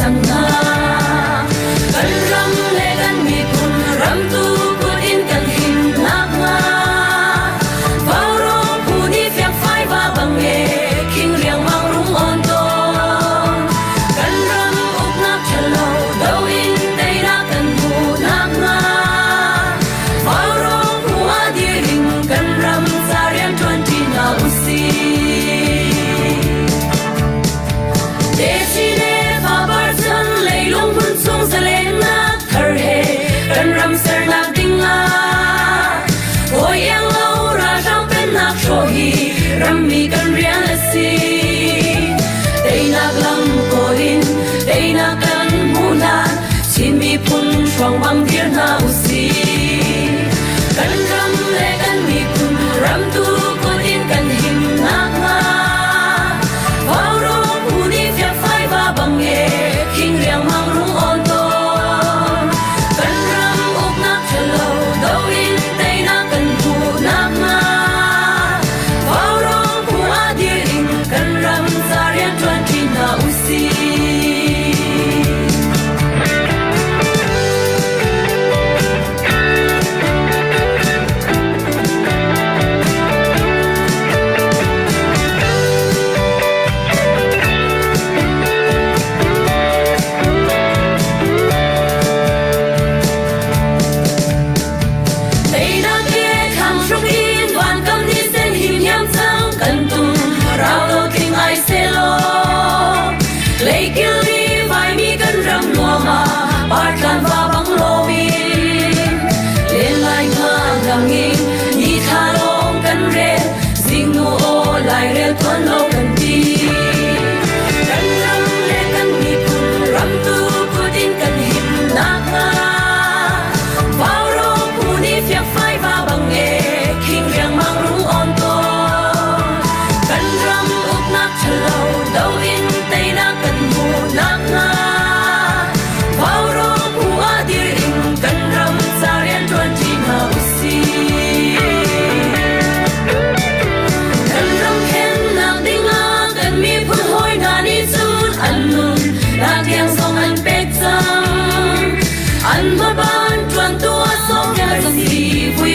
สังนากันรำเลกันมีคุณรำตูกุดอินกันหินนักงาเฝ้ารอผู้นี้เฟียงไฟว่าบังเอคิงเรียงมังรุงอ่อนโตกันรำอุกนักฉลาดดาวอินได้รักกันผู้นักงาเฝ้ารอผู้อาดีริงกันรำสาเรียนทวนที่นาอุซีRami kan rian la si Day nak lang ko in Day nak kan munan Chin mi pun shuang bang dir na usi Kan ram le kan mi pun Ram tu ko in kan him nak nga Vào rong hu ni fiat phai va bang e King riang mang rung on ton Kan ram uk nak chalo Dau in day nak kan hu nak nga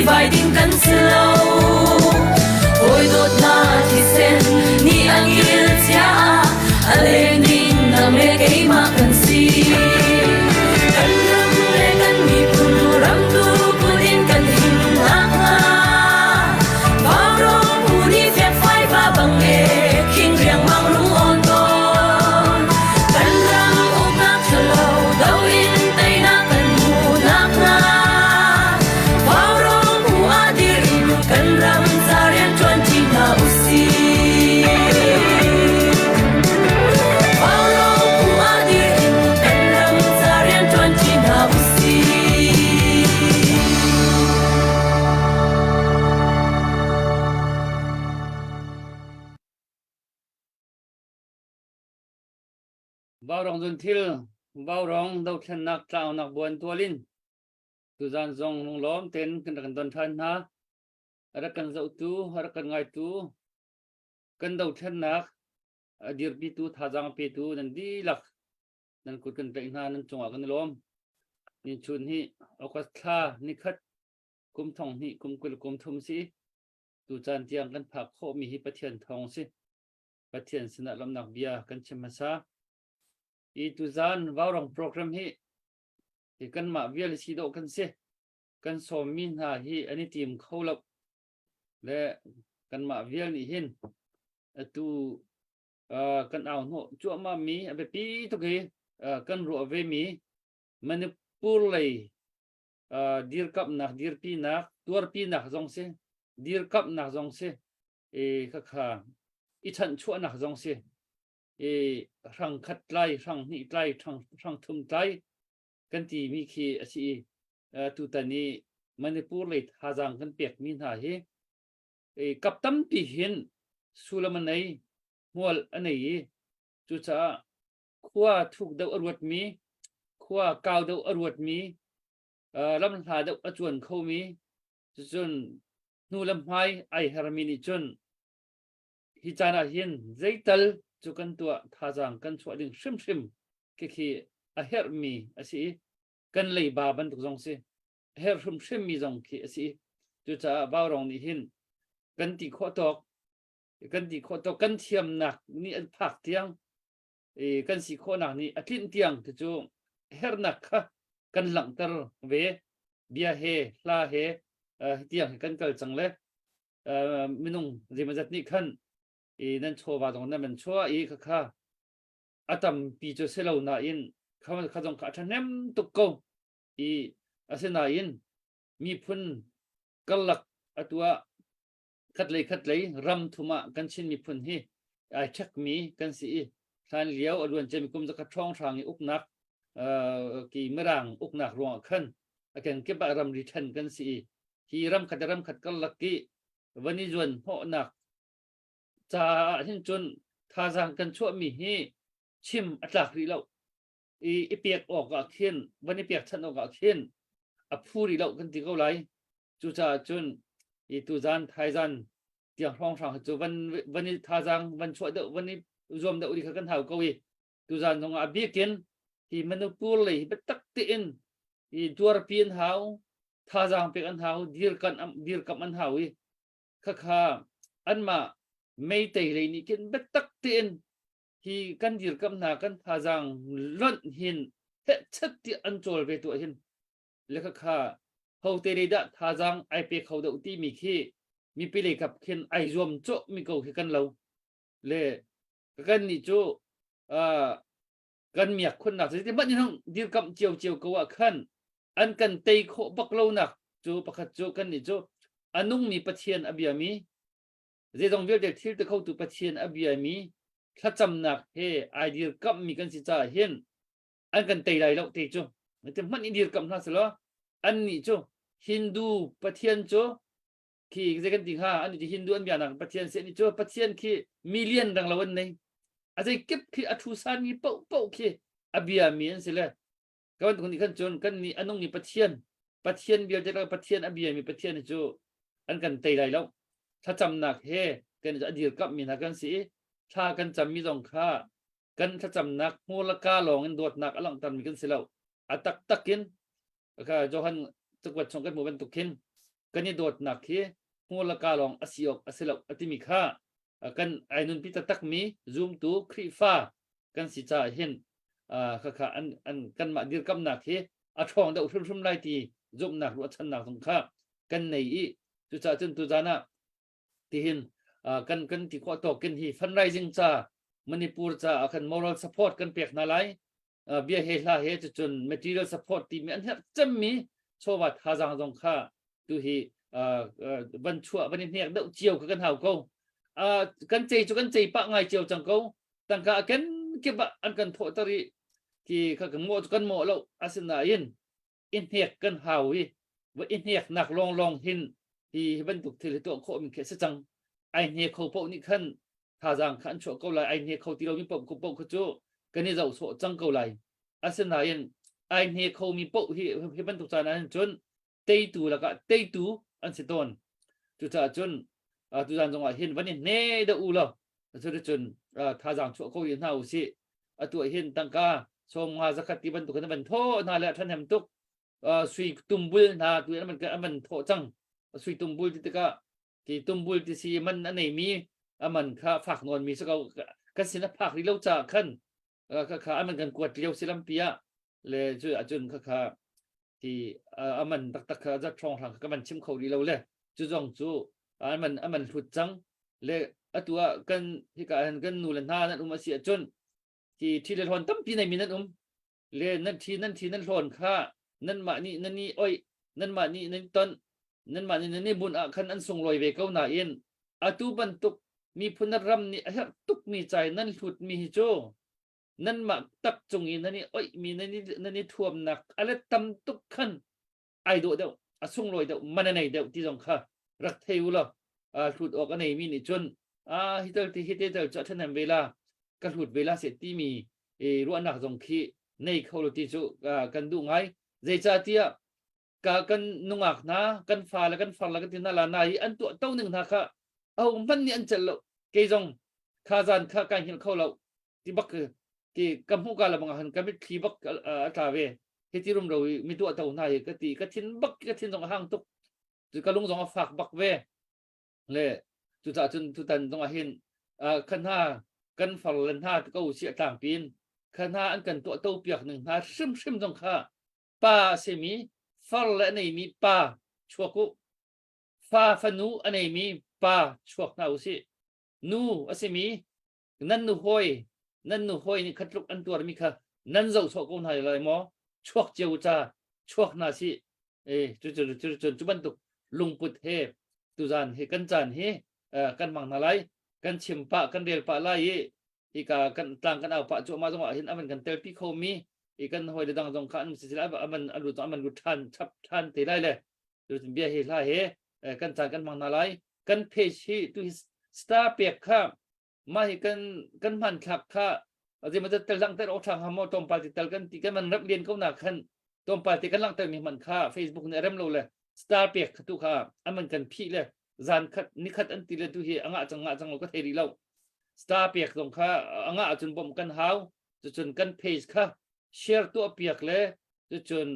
Vai din kan slow Oi dot na thi sen ni angil chia ale ning na me ke ma kan si kan ram le kan mi pun ram tu pun kan hin na nga ba ro hu ni fe phai ba bang e king riang mang lung on ton kan ram uk na chalo dau in tai na kan mu na nga kan ram zarian tuan tina usi Paulo ku adir kan ram zarian tuan tina usi Bao rong dun thil bao rong dau chen nak trao nak buan tualin tu zan zong nung lom ten kan don than ha ada kan zau tu ada kan ngai tu kan dau chen nak dir pi tu thajang pe tu nan di lak nan kut kan pe na nan chunga kan lom ni chun hi okas kha ni khat kum thong hi kum kul kum thum si tu chan tiang kan phak kho mi hi pathian thong si pathian sina lam nak bia kan chemasa i tu zan warong program hi kan ma vial si do kan se kan som min ha hi ani tim kholap le kan ma vial ni hin tu kan aw no chu ma mi abe pi to ke kan ro ve mi manipur lei dir kap nak dir pi nak tur pi nak jong se dir kap nak jong se e kha kha i chan chu nak jong se e rang khat lai rang ni lai rang thum lai kan ti mi khi asi tu tani manipur lei thajang kan pek min ha hi e kaptam pi hin sulamanai mol anei chu cha khwa thuk dau arwat mi khwa kaw dau arwat mi lam tha dau achuan kho mi chun nu lam hai ai harmini chun hi chana hin zeital chu kan tua thajang kan chwa ding shrim shrim khi a her mi asi kan lei ba ban tuk jong si her hum shem mi jong khi asi chu cha ba rong ni hin kan ti kho tok kan thiam nak ni an phak tiang kan si kho nak ni atlin tiang tu chu her nak kha kan lang tar ve bia he la he tiang kan kal chang le minung rimajat ni khan nan cho ba dong na man cho kha kha atam pi cho selo na in kha jong kha thanem tu ko asena in mi phun kalak atua khát lấy ram thuma kan chin mi phun hi ai chắc mi kan si than liao alwan chem kum za ka thong thang uk nak ki merang uk nak ro khan akan ke ba ram ri than kan si hi ram khat kal laki vani juan ho nak cha hin chun tha jang kan chu mi hi chim atlak ri lo piak ok ga khin vani piak chan ok ga khin a phuri lo kan ti ko lai chu cha chun tu zan thai zan tiang phong sang chu van tha jang van chua de van zom de uri kan hau ko tu zan nong a bi ken hi manupur le bet tak ti in tuar pin hau tha jang pe an hau dir kam an hau kha an ma mei tei le ni ken bet tak ti in hi kan dir kam na kan tha jang lon hin he chat ti an chol ve tu hin le kha hậu tê đã tha giang ai pe khâu đậu ti mi khi mi pi le gặp khen ai zoom chỗ mi cầu khi căn lâu le căn ni chỗ căn miệng khuôn nạc thì mất như không đi cầm chiều cầu ạ khăn ăn cần tây khổ bắc lâu nạc chỗ bắc hạt chỗ căn ni chỗ anung mi bắt thiên abia mi dễ dòng việc để thiếu từ khâu từ bắt thiên abia mi khát chăm nạc he ai đi cầm mi căn si cha hiền ăn cần tây lại lâu tây chỗ thì mất đi cầm ha sửaอันนี้จ้ะฮินดูประเทศจ้ะที่จะกันติงฮะอันนี้ฮินดูอันเบียนักประเทศเสนี่จ้ะประเทศที่มิลเลียนดังละวันนี้อาจจะเก็บที่อัตุสานีเป่าที่อเบียมีอันสิเลยก็วันคนที่ขันจนกันนี่อันนู้นนี่ประเทศเบียจะเราประเทศอเบียมีประเทศนี่จ้ะอันกันเตยไรแล้วถ้าจำหนักเฮกันจะอดีตกับมีนักกันสิถ้ากันจำมีสองค่ากันถ้าจำหนักมูลค่าลองกันโดดหนักอลังตันมีกันสิแล้วอัตตักกินก็johanจักวัดชงกันหมู่เป็นตุกินกันนี่โดดหนักที่หัวละกาลองอสิอกอสิลอกอติมิค่ากันไอ้นุนพิตตักมีซูมตูครีฟ้ากันสิจ่าเห็นค่ะอันกันมาดีกำหนักที่อัดฟองเดาทุ่มไล่ทีจุ่มหนักรัวชันหนักสงค่ากันในจุจ่าจนตุจานะที่เห็นกันที่ข้อต่อกันที่ฟันไรจิงจ่ามณิปูร์จ่ากัน moral support กันเปียกนาไลเบียเฮลาเฮจะจน material support ที่มีอันนี้จำมีโชว์ทาจางจงค่าดูฮีบันชัวบันเนี่ยเดาเจียวกันหาวเขากันใจจุกันใจปะไงเจียวจังเขาตั้งกะกันเก็บอันกันโถตรีที่ข้ากันโมจุกันโมแล้วอาศัยนายินอินเฮียกันหาวว่าอินเฮียหนักลองหินที่บรรทุกที่ตัวเขามีแค่จังไอเฮียเขาพวกนี้ขั้นทาจางขั้นชัวเขาเลยไอเฮียเขาที่เรามีปมเขาเขาจู่กันนี่เราโสจังเกาไหลอาศัยนายินไอเฮียเขามีปุ๊ที่บรรทุกจานั้นจนเตยตูแล้วก็เตยตูอันสิตอนจุดจนจุดจานจงว่าเห็นวันนี้เนเดอูแล้วจนทาจางชั่วเขาเห็นหน้าอุสิตัวเห็นตั้งกาชมงาสักที่บรรทุกนั้นบรรทุกนั่นแหละท่านแหมตุกสุยตุ่มบุลนาตัวนั้นมันโถจังสุยตุ่มบุลที่ตะกะที่ตุ่มบุลที่สีมันอันไหนมีมันข้าฝากนอนมีสักกันสินะฝากที่เราจะขั้นข้ามันกันกวดเลี้ยวสิลัมเปียเลยจุดจนข้าที่มันตักจะช่องทางก็มันชิมเขาดีเราเลยจุดจงจูมันหลุดจังเลยตัวกันที่กันนูเลนท่านั้นมาเสียจนที่เดือดร้อนตั้มปีไหนมีนั่นเลยนั่นทีนั่นร้อนข้านั่นมานี่นั่นนี่อ้อยนั่นมานี่นั่นต้นนั่นมานี่นั่นนี่บุญขันอันส่งลอยเวก้าวหน้าเอ็นตูบันตุกมีพุนรำนี่ตุกมีใจนั่นหลุดมีโจนั่นมาตักจงอินนั่นนี่อ้อยมีนั่นนี่ท่วมหนักอะไรตั้มตุกขันไอโดเดียวส่งลอยเดียวมันไหนเดียวที่จงข้ารักเทวละหลุดออกอันไหนมีนี่จนฮิตเตอร์จะท่านเวลาก็หลุดเวลาเสร็จที่มีรู้อันหนักจงขี้ในเขาหลุดที่จูกันดูไงเจจ่าเตียกันนุ่งอักนะกันฟ้าแล้วกันฟังแล้วกันที่นั่นละนายอันตัวเต้าหนึ่งนะคะเอามันนี่อันเจริญเกยจงข้าจานข้าการเห็นเขาเราที่บัก ที่กำพูกาละบังหันกำมิทีบักตาเวที่ที่รุมเรามีตัวเต่าหน้าก็ตีก็ทิ้นบักก็ทิ้นตรงห้างตุกจุดกระลุงตรงฝากบักเวเลยจุดจ่าจุนจุดตันตรงเห็นขันห้ากันฝัลเลนห้าก็อุเสียต่างปีนขันห้าอันกันตัวเต่าเปียกหนึ่งห้าซึมตรงข้าป้าเสมีฝัลเลนมีป้าชัวกุฟ้าฟนูอันนี้มีป้าชัวกนาอุสินูอสิมีนั่นนูหอยนั่นนูหอยนี่ขัดลุกอันตัวมีค่ะนั่นเจ้าชกคนไทยเลยมั้งชัวเจ้าจ้าชัวนาสิจุบันตุลุงปุถเฮตุจานเฮกันจานเฮกันมังนาไลกันชิมปะกันเรียลปะไลอีกกันต่างกันเอาปะจั่วมาจังหวะเห็นอันกันเตลปีโคมีอีกันหอยดังตรงขันสิสิลาอันรู้ตัวอันรู้ทันชับทันตีได้เลยดูถึงเบียเฮลาเฮกันจานกันมังนาไลกันเพชฮีตุสตาเปียกข้ามาให้กันมันขับข้าอาจจะมันจะเตลังเตลออกทางหามอตอมปาติเตลกันตีกันมันรับเรียนเขาหนักขันตอมปาติกันลังเตลมีมันข้า Facebook เนี่ยเริ่มรู้เลยสตาเปียกตุข้าอันมันกันพี่เลยจานขัดนิขัดอันตีเลยตุเฮอ่างจังเราก็เทรีเราสตาเปียกตรงข้าอ่างจนบ่มกันหาวจนกันเพจข้าแชร์ตัวเปียกเลยจน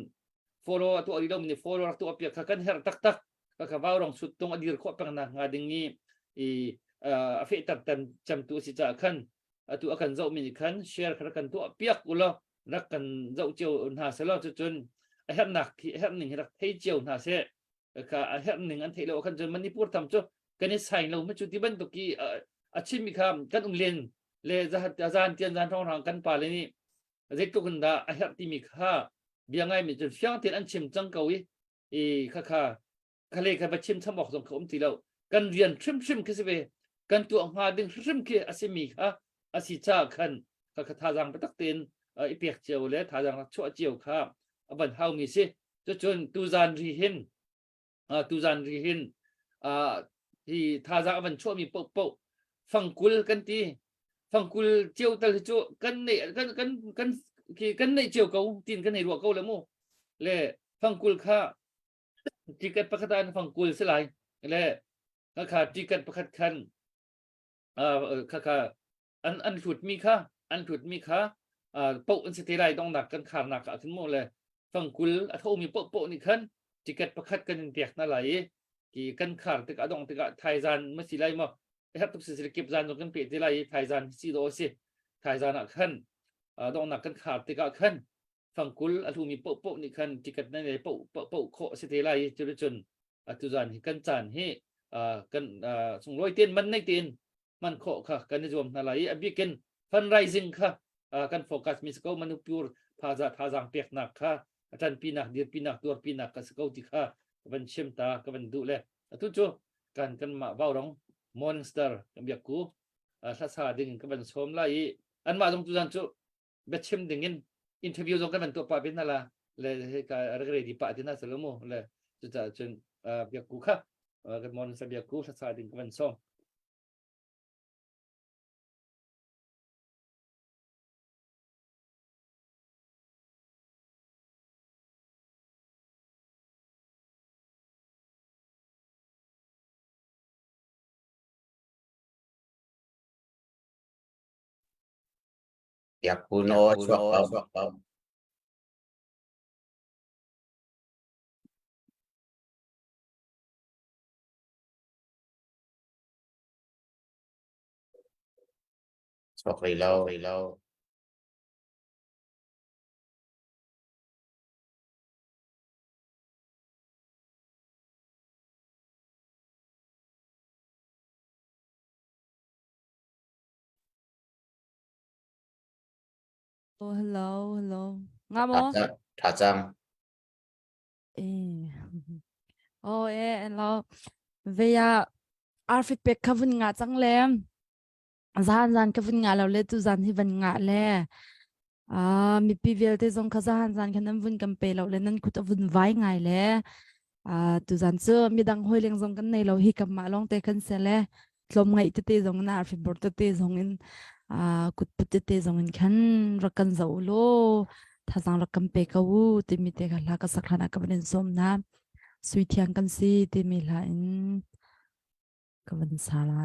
follow ตัวดีเรามี follow ตัวเปียกข้ากันเฮร์ตักก็ว่าเราสุดตรงอดีตข้อปังนะงาดึงนี้เฟตัดตันจำตัวสิจ่าขันตัวอาการเจ้ามีขันแชร์กันตัวเปียกอุลรักกันเจ้าเจียวหาเสลจนเฮ็ดหนักเฮ็ดหนึ่งรักเทเจียวหาเสก็เฮ็ดหนึ่งอันเทเราขันจนมันนี่พูดทำจ้ะกันนี่ใส่เราไม่จุดที่บันตุกี้อาชีพมีคำกันเรียนเลยจะอาจารย์เตียนอาจารย์ท่องทางกันป่าเลยนี่เด็กทุกคนได้เฮ็ดที่มีค่าเบียงไงมีจนเฟี้ยงเตียนอันชิมจังเกาอีค่าทะเลกันไปชิมทำบอกส่งเขาที่เรากันเรียนชิมคือสิเวกันตัวหาดึงชิมคืออาศัยมีค่ะอาศัยจ้าขันก็ท่าจังไปตักเตียนอีเปียกเจียวเลยท่าจังชั่วเจียวค่ะบันเฮามีสิจนตูจานรีหินที่ท่าจังบันชั่วมีโปะฟังกุลกันตีฟังกุลเจียวตะจุกันในกันในเจียวเขาตีนกันในรัวเขาเลยมู่เลยฟังกุลค่ะจิกัดประคันฟังกุลสลายเลยข้าจิกัดประคันข้าอันถุดมีค่ะโปะอันสติไรต้องหนักกันขามหนักขึ้นหมดเลยฟังกุลอัฐมีโปะนี่ขันจิกัดประคันกันเปียกนั่นไหลกี่กันขาดตึกอดองตึกไทยจานไม่สิไรมั้งครับทุกสิ่งเก็บจานตรงกันเปียกที่ไรไทยจานซีโดสิไทยจานขันต้องหนักกันขาดตึกขันฟังกุลอัฐมีโปะนี่ขันจิกัดนั่นเลยโปะโคสติไรจนตุจานกันจานให้กันส่งร้อยเตียนมันในเตียนมันโคค่ะกันในรวมอะไรบิกินฟันไรซิงค่ะกันโฟกัสมิสโกมันพิวร์พาจังเปียกหนักค่ะอาจารย์ปีนักเดียร์ปีนักตัวปีนักกันสโกติค่ะกันเชื่อมตากันดูเลยทุกจู่กันมาบ่าวร้องมอนสเตอร์กันเบียกูทัศน์ดึงกันชมไล่อันมาตรงตุจันจู่เบ็ดเชื่อมดึงอินเทอร์วิวตรงกันตัวป้าเป็นนั่นละเลยการอะไรดีป้าที่น่าสลโมเลยจุดจนเบียกูค่ะกันมอนสเบียกูทัศน์ดึงกันส่งอยากคุณโอช่วงเราช่วงเราhello งามอถ้าจังเราเวียอาร์ฟิเป็กขวันงาจังเลมจานขวันงาเราเลยตุจานที่วันงาเลยมีปีเวลที่ทรงข้าจานขนั้นวันกันไปเราเลยนั่นคุดวันไว้ไงเลยตุจานเจอมีดังหอยเลี้ยงทรงกันในเราฮิกมาลองเตะกันเสร็จเลยลมไงที่เตะทรงนั้นอาร์ฟิบอร์ตเตะทรงนั้นกุดปุตเตะทรงนั้นขันรักกันเจ้าโลถ้าจังรักกันไปก็วูที่มีเตะกันลาก็สักขนาดกับเป็นสมนะสุยเทียงกันสิที่มีหลายกับเป็นสาระ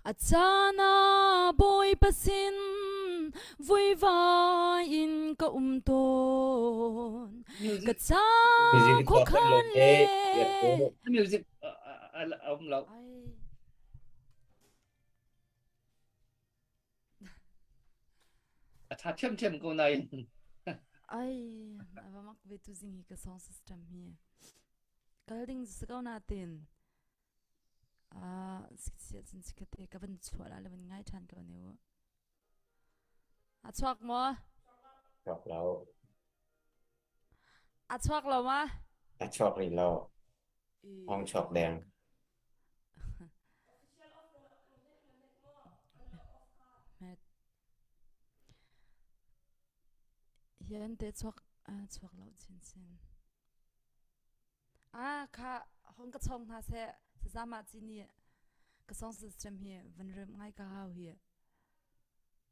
อาจารย์บอยประสินvui vai in ka ton music ka cha music khó to kan lo khăn te le ya ko music ông lão ai thà chém chém câu này ai ava mak ve tu zing hi ka sound system hi kalding sakau na tin siksia chin sikate ka ban chwala le ban ngai than ka neu a chwak mo chok lo a chwak lo ma ta chok ri lo ong chok dang hian te chwak chwak lo chin chin kha hong ka chong na se zama chini ka sound system hi van rem ngai ka hau hi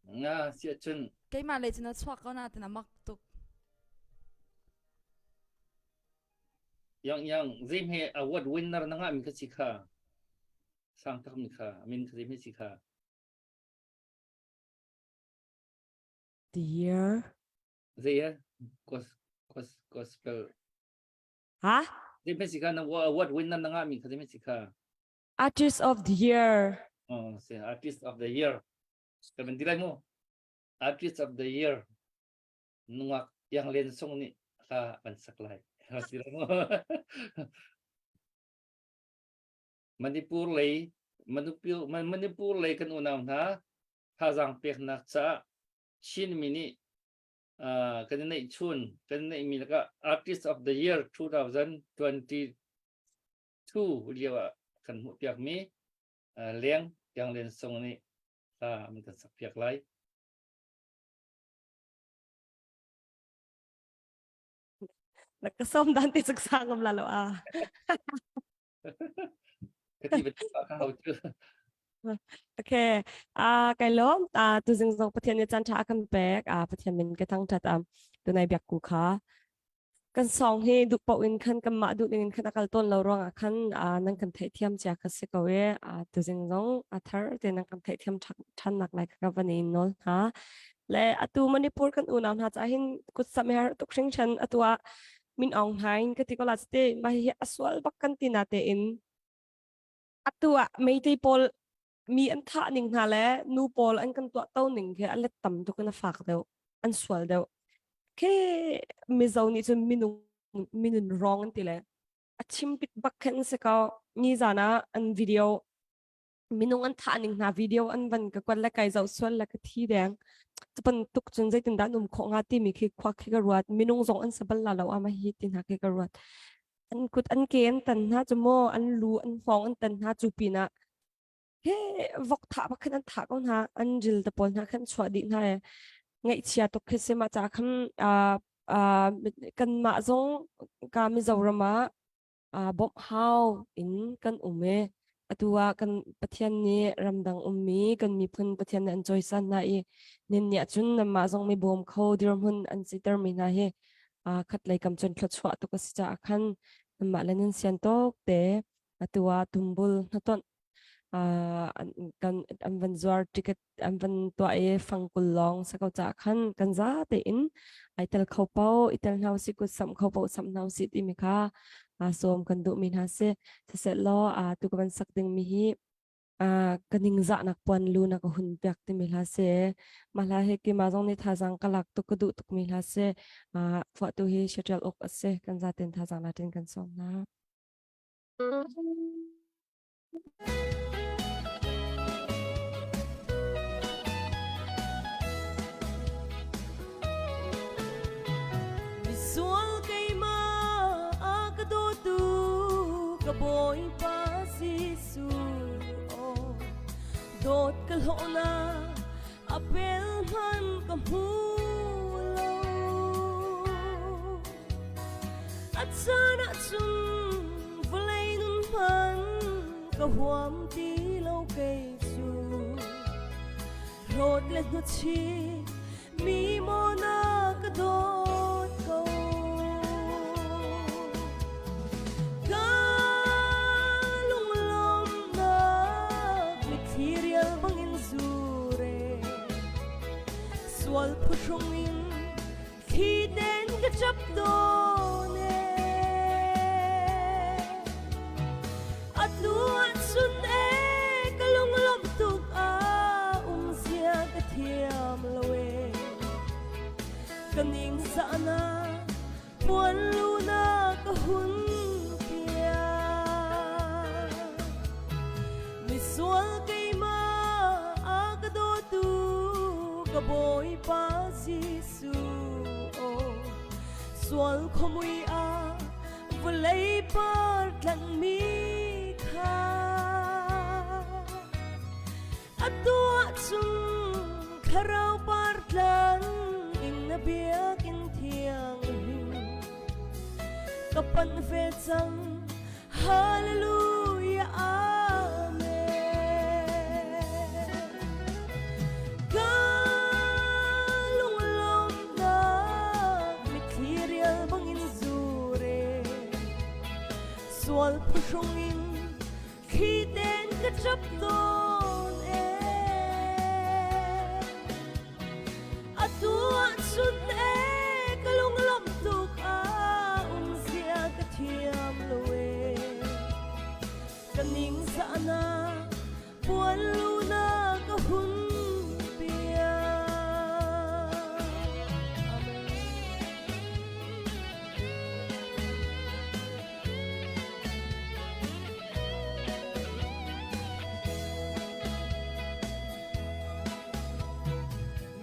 nga sia chun ke ma le china chwak ka na tin mak tuk yang zim he award winner na nga min ka sikha sang tak mi kha min ka zim he sikha The year. zia gospel Huh? zim he sikha na award winner na nga min ka zim he sikha Artist of the year. say artist of the year ka ben dilai mo artist of the year nuak yang len song ni ka ban saklai dilai mo Manipur lei kan unam na hazang pek nak cha chin mini kan nei chun kan nei mi ka artist of the year 2022 liwa kan mu piak mi leng yang len song ni ka mi kan sak piak lai Nagkasom dante sagsangam lalo ah. kati bet ka hau chu Okay. Cái lốm tu dừng dòng phát hiện như chân trả cầm bạc phát hiện mình cái thằng thật tu này biạc cụ khá kan song hi du po in khan kam ma du in khan akal ton lo rong khan nang kan thei thiam cha ka se ko we tu jing jong thar te nang kan thei thiam than nak lai ka vani nol ha le atu manipur kan unam ha cha hin kut sam her tuk sing chan atwa min ong hain ka ti ko la ste ma hi aswal bak kan tina te in atwa mei te pol mi an tha ning ha le nu pol an kan to to ning ke an le tam tu kan fak deu an swal deu ke mi zo ni chu minun wrong an tile a chim pit bakhen se ka ni zana an video minung an tha ning na video an van ka kwal la kai zo swal la ka thi deng chupan tuk chun zai tin da num kho nga ti mi khi khwa khi ka ruat minung zong an sabal la lo ama hi tin ha ke ka ruat an kut an ke an tan ha chumo an lu an fong an tan ha chu pina he vok tha bakhen an tha kon ha an jil ta pon ha khan chwa di na ngay chia tục khi xem mà cha khăm cần mạ giống cả mi dầu rama bom hao in cần ume atua cần pathian ni ramdang ummi cần mi phun pathian an joy san na i nin nya chun na ma giống mi bom kho diram hun an sitar mi na he khat lai kam chon thot chwa to ka si cha khan ma lanin sian tok te atua tumbul naton kan am van zuar ticket am van to e fangkul long sa ko cha khan kan za te in aitel khau pau itel nau si ku sam khau pau sam nau si ti mi kha som kan du min ha se lo tu kan sak ding mi hi kaning za nak pon lu na ko hun pyak ti mi la se mala he ki ma jong ni tha jang kalak tu ku du tuk mi la se fa tu hi shuttle ok ase kan za ten tha jang la ten kan som na boy pa si su dot kal hona apel man kamulo at sana chung valay nun man kahuam ti lâu kay su rod let no chi mi mo na kadot ko rial bangin zure swal pushongin khi đến cái chấp đone atuan sun e kalung lom tuk a sia ka thiam loe kaning sana puan luna ka hun pia mi sual kai ma a ka do tu ka boy pa jisu o sual khomui a vulei par tlang mi kha atua chung kharau par tlang ing na biak in thiang kapan ve chang hallelujah amen galung lom na material bangin zure swal pushongin khi đến cái chấp tôn e atuan sun e kalung lom tuk a sia ka thiam loe kaning sana puan luna ka hun pia amen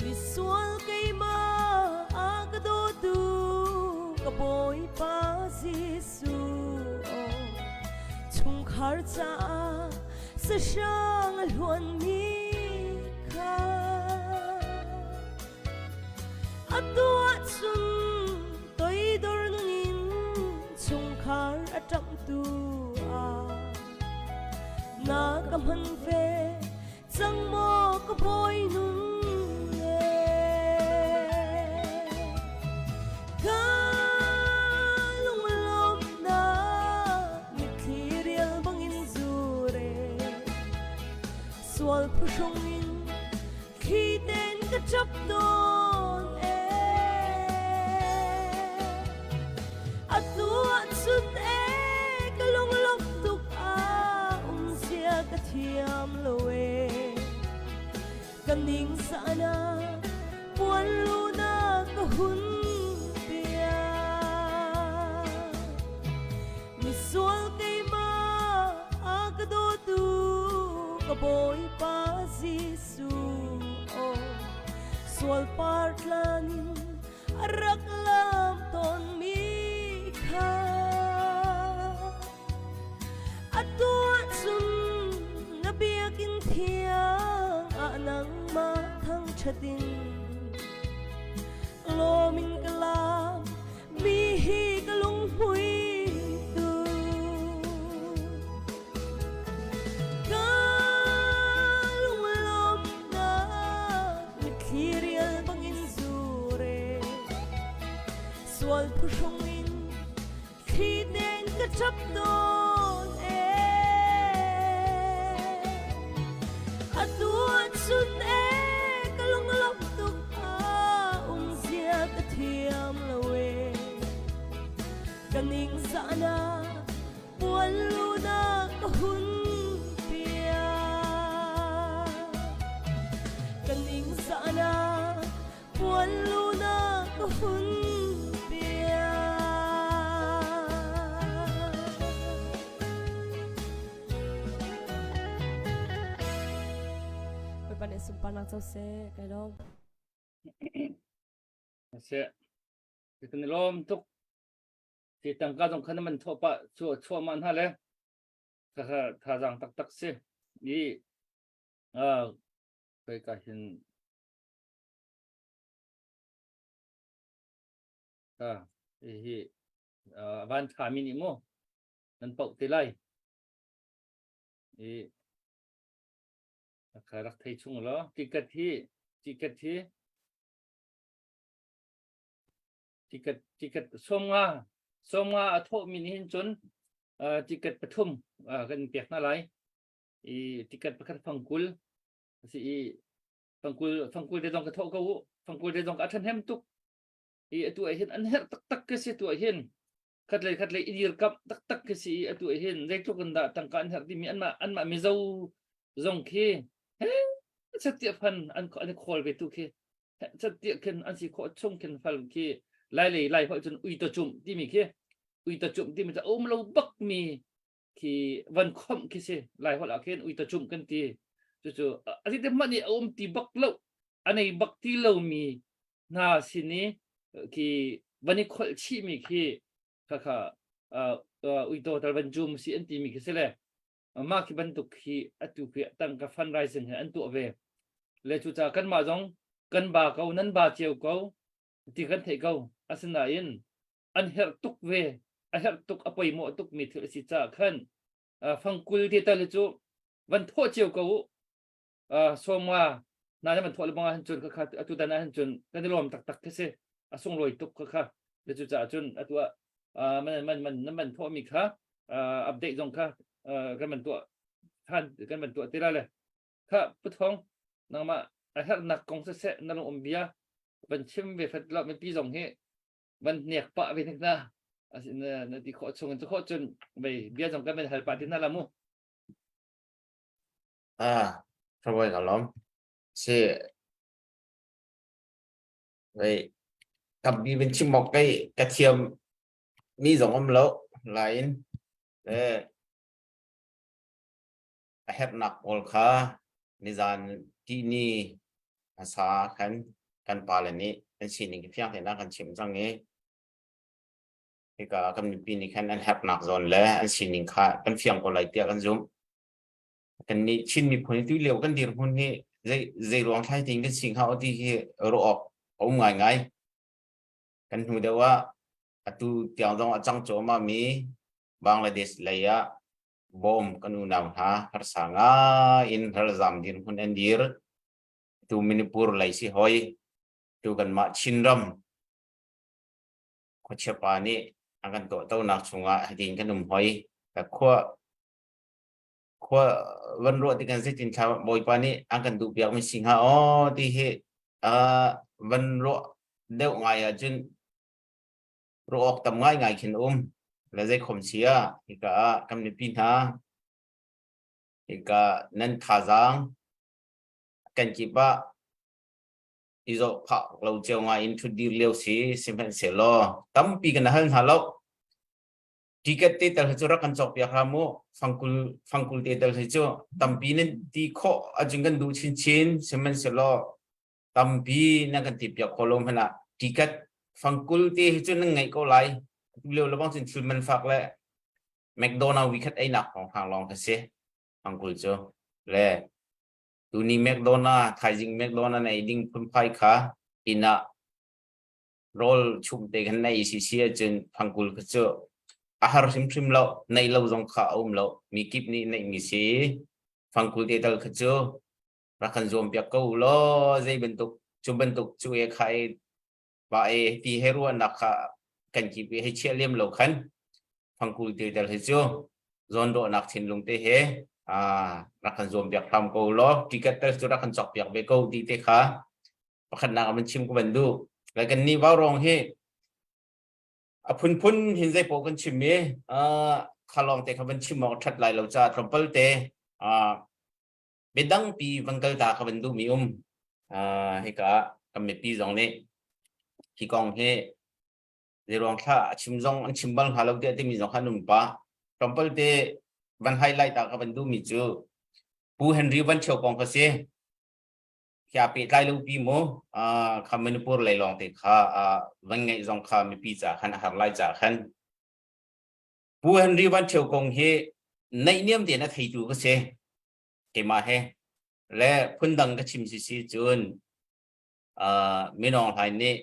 visual kai ma aga do tu ka boy pa jisu chung khar cha sa sang luan mi kha atua sun toi dor nungin chung khar atam tu a na kamhan ve chang mo ka boy nun swal pushongin khi đến cái chấp tôn e atuan sun e kalung lom tuk a sia ka thiam loe kaning sana puan luna ka hun pia mi swal kai ma a ka do tu ka boy pa jisu o swal partlanin arak lam ton mi kha atuan sun nabiakin thiang anang ma thang chatin lomin kalam mi hi kalung hui swal pushongin khi đến cái chấp tôn e atuan sun e kalung lom tuk a sia ka thiam loe kaning sana puan luna ka hun pia kaning sana puan luna ka hun bạn sumpan nang sau se cái đó sẽ thì cái lom tuk thì tăng cao trong khăn mình thua bạ chua man ha lẽ thà rằng tắc se đi cái hình thì van khả minimo nên bậu tê lai thì khả thấy chung lo ticket somga atho min hin chun ticket pathum kan pek na lai i ticket pakhat phangkul สิฟังกูได้ต้องกระทบกูฟังกูได้ต้องอัดทันแฮมตุกตัวเห็นอันเฮตักก็สิตัวเห็นคัดเลยอีเดียกับตักก็สิตัวเห็นเล็กทุกันดาตั้งการเฮที่มีอันมามีเจ้าจงเคเฮ้สติพันอันคอลไปตุเคสติขึ้นอันสิขอชงขึ้นฟังเคไล่เพราะจนอุยตะจุ่มที่มีเคอุยตะจุ่มที่มันจะมเราบักมีที่วันคอมคิเสไล่เพราะละเคนอุยตะจุ่มกันทีจู่ๆอันที่เดมันนี่ตีบักเราอันนี้บักที่เรามีน่าสินี้ที่วันนี้คนชิมีที่ค่ะอุยตะตะวันจุ่มสิอันที่มีคิเสเลยมาคิบันตุกที่อัตุกตั้งกับฟันไรซิงอันตัวเวเลยจู่ๆกันมาจงกันบาเขานั้นบาเจียวเขาที่กันเทเขาอาศัยอินอันเฮตุกเวอันเฮตุกอภัยโมตุกมีเทสิจ้าขันฟังกุลที่ตะลิจูวันโทเจียวเขาสมว่าน่าจะมันโทรบังหันจนค่ะอัตุดานะหันจนกันที่รวมตักเสส่งลอยตุกค่ะเลยจู่ๆจนอัตัวมันโทรมีค่ะอัปเดตจงค่ะกันมันตัวท่านกันมันตัวที่ละเลยค่ะพุทธองนั่งมาไอ้ฮักนักกองเสะนั่งลงอมเบียบันชิมเวฟัดเราไม่ปีจงเฮบันเนียกปะไปนึกนะอาศัยนั่นที่ขอชงกันจะขอจนไปเบียจงกันเป็นหายปาที่นั่นละมู่พระบอยกับล้อมเช่ไปกับมีเป็นชิมบอกไก่กระเทียมมีสองอมแล้วหลายเฮ็ดหนักอลค่านิจานที่นี่ภาษากันปาเลนี้เป็นสิ่งที่เพียงแต่นักกันชิมจังเงี้ยที่ก็กำลังปีนี้กันเฮ็ดหนักจนแล้วอันสิ่งนี้ค่ะกันเพียงคนไรเดียวกันจุ่มกันนี่ชิ้นมีผลที่เลี้ยวกันดีร์คนนี้ใจรวงใช้ทิ้งกันสิ่งเขาที่รู้ออกเอาง่ายกันหูเดียวว่าตัวเตียงตรงจังโจมามีบังกลาเทศเลยอะบอมกันอุณาหะฮาร์สังาอินฮาร์ซามดินคนเอ็นดีร์ตัวมินิปูร์ไลซี่หอยตัวกันมาชินรัมขวดเชปานี่อันกันตัวเต้านักชงะดิ้งกันหอยแต่ขววันรุ่ที่กันสิจินชาวบอยปานี่อันกันดูเปียกมิสิงหาอ๋อที่เหวันรุ่เดี๋ยวไงอะจุนรู้ออกทำง่ายขึ้นแล้วใจข่มเสียอีกกำลังปีนหาอีกนั่นท่าจังกันจีบอีโจพักเราเจ้าง่ายอินทุดีเลี้ยวสิสิเป็นเสลอตั้มปีกันนะฮันฮัลโหลที่เกิดที่ตลอดจุรักกันจบยาครามูฟังคุลที่ตลอดจุตั้มปีนั้นที่ข้ออาจจะกันดูชินสิเป็นเสลอตั้มปีนั่นกันที่เปียกโคลมขนาดที่เกิดฟังคุลที่จุนั่งไงก็ไล่เร็วแล้วบางสิ่งที่มันฝากเลยแมคโดนัลด์วิคัตไอ้หนักของทางลองกันเสียฟังคุลโจเลยตัวนี้แมคโดนัลด์ไทยจริงแมคโดนัลด์ในดิ้งพุ่นไฟขาอินะโรลชุบเด็กในซีเซียจนฟังคุลก็โจอาหารชิมแล้วในเราจงข้าวแล้วมีกิบนี้ในมีเสียฟังคุลเตลก็โจรักกันโจมเปียกกูล้อใจเป็นตุกช่วยใครไปที่เฮรัวนักกันจีบให้เชี่ยเลี่ยมเหล่าขันฟังคุยตีเดลฮิโจจนโดนักทิ้งลงเตะรักกันโจมเปียกทำกูล้อที่กัดเตอร์จุรักกันจอกเปียกเบกูดีเตะขาประคันนักมันชิมกูเป็นดูแล้วกันนี่ว่ารองเฮพุ่นหินใจโปกันชิมเมข้าลองเตะเขาเป็นชิมหมอกชัดไหลเราจะทรัมเปิลเตะเบดังปีวังเกลตาเขาเป็นดูมีให้กะกำเนิดปีสองนี้ที่กองเฮเรื่องข้าชิมจงอันชิมบังฮาลูเดที่มีจงขันนุ่มปะทรัมเปิลเตะวันไฮไลท์ตาเขาเป็นดูมีจูผู้เฮนรี่วันเชียวกองเขาเสียแค่ปีไล่ลูกปีโมคำมันพูดเลยลองเตะข้าวันไงจงข้ามีปีจ่าขันอาหารไล่จ่าขันผู้เฮนรี่วันเชียวกองเฮในเนียมเดียนไทยจูก็เสียเกมาเฮและพุ่นดังก็ชิมซีจูนไม่น้องไทยนี่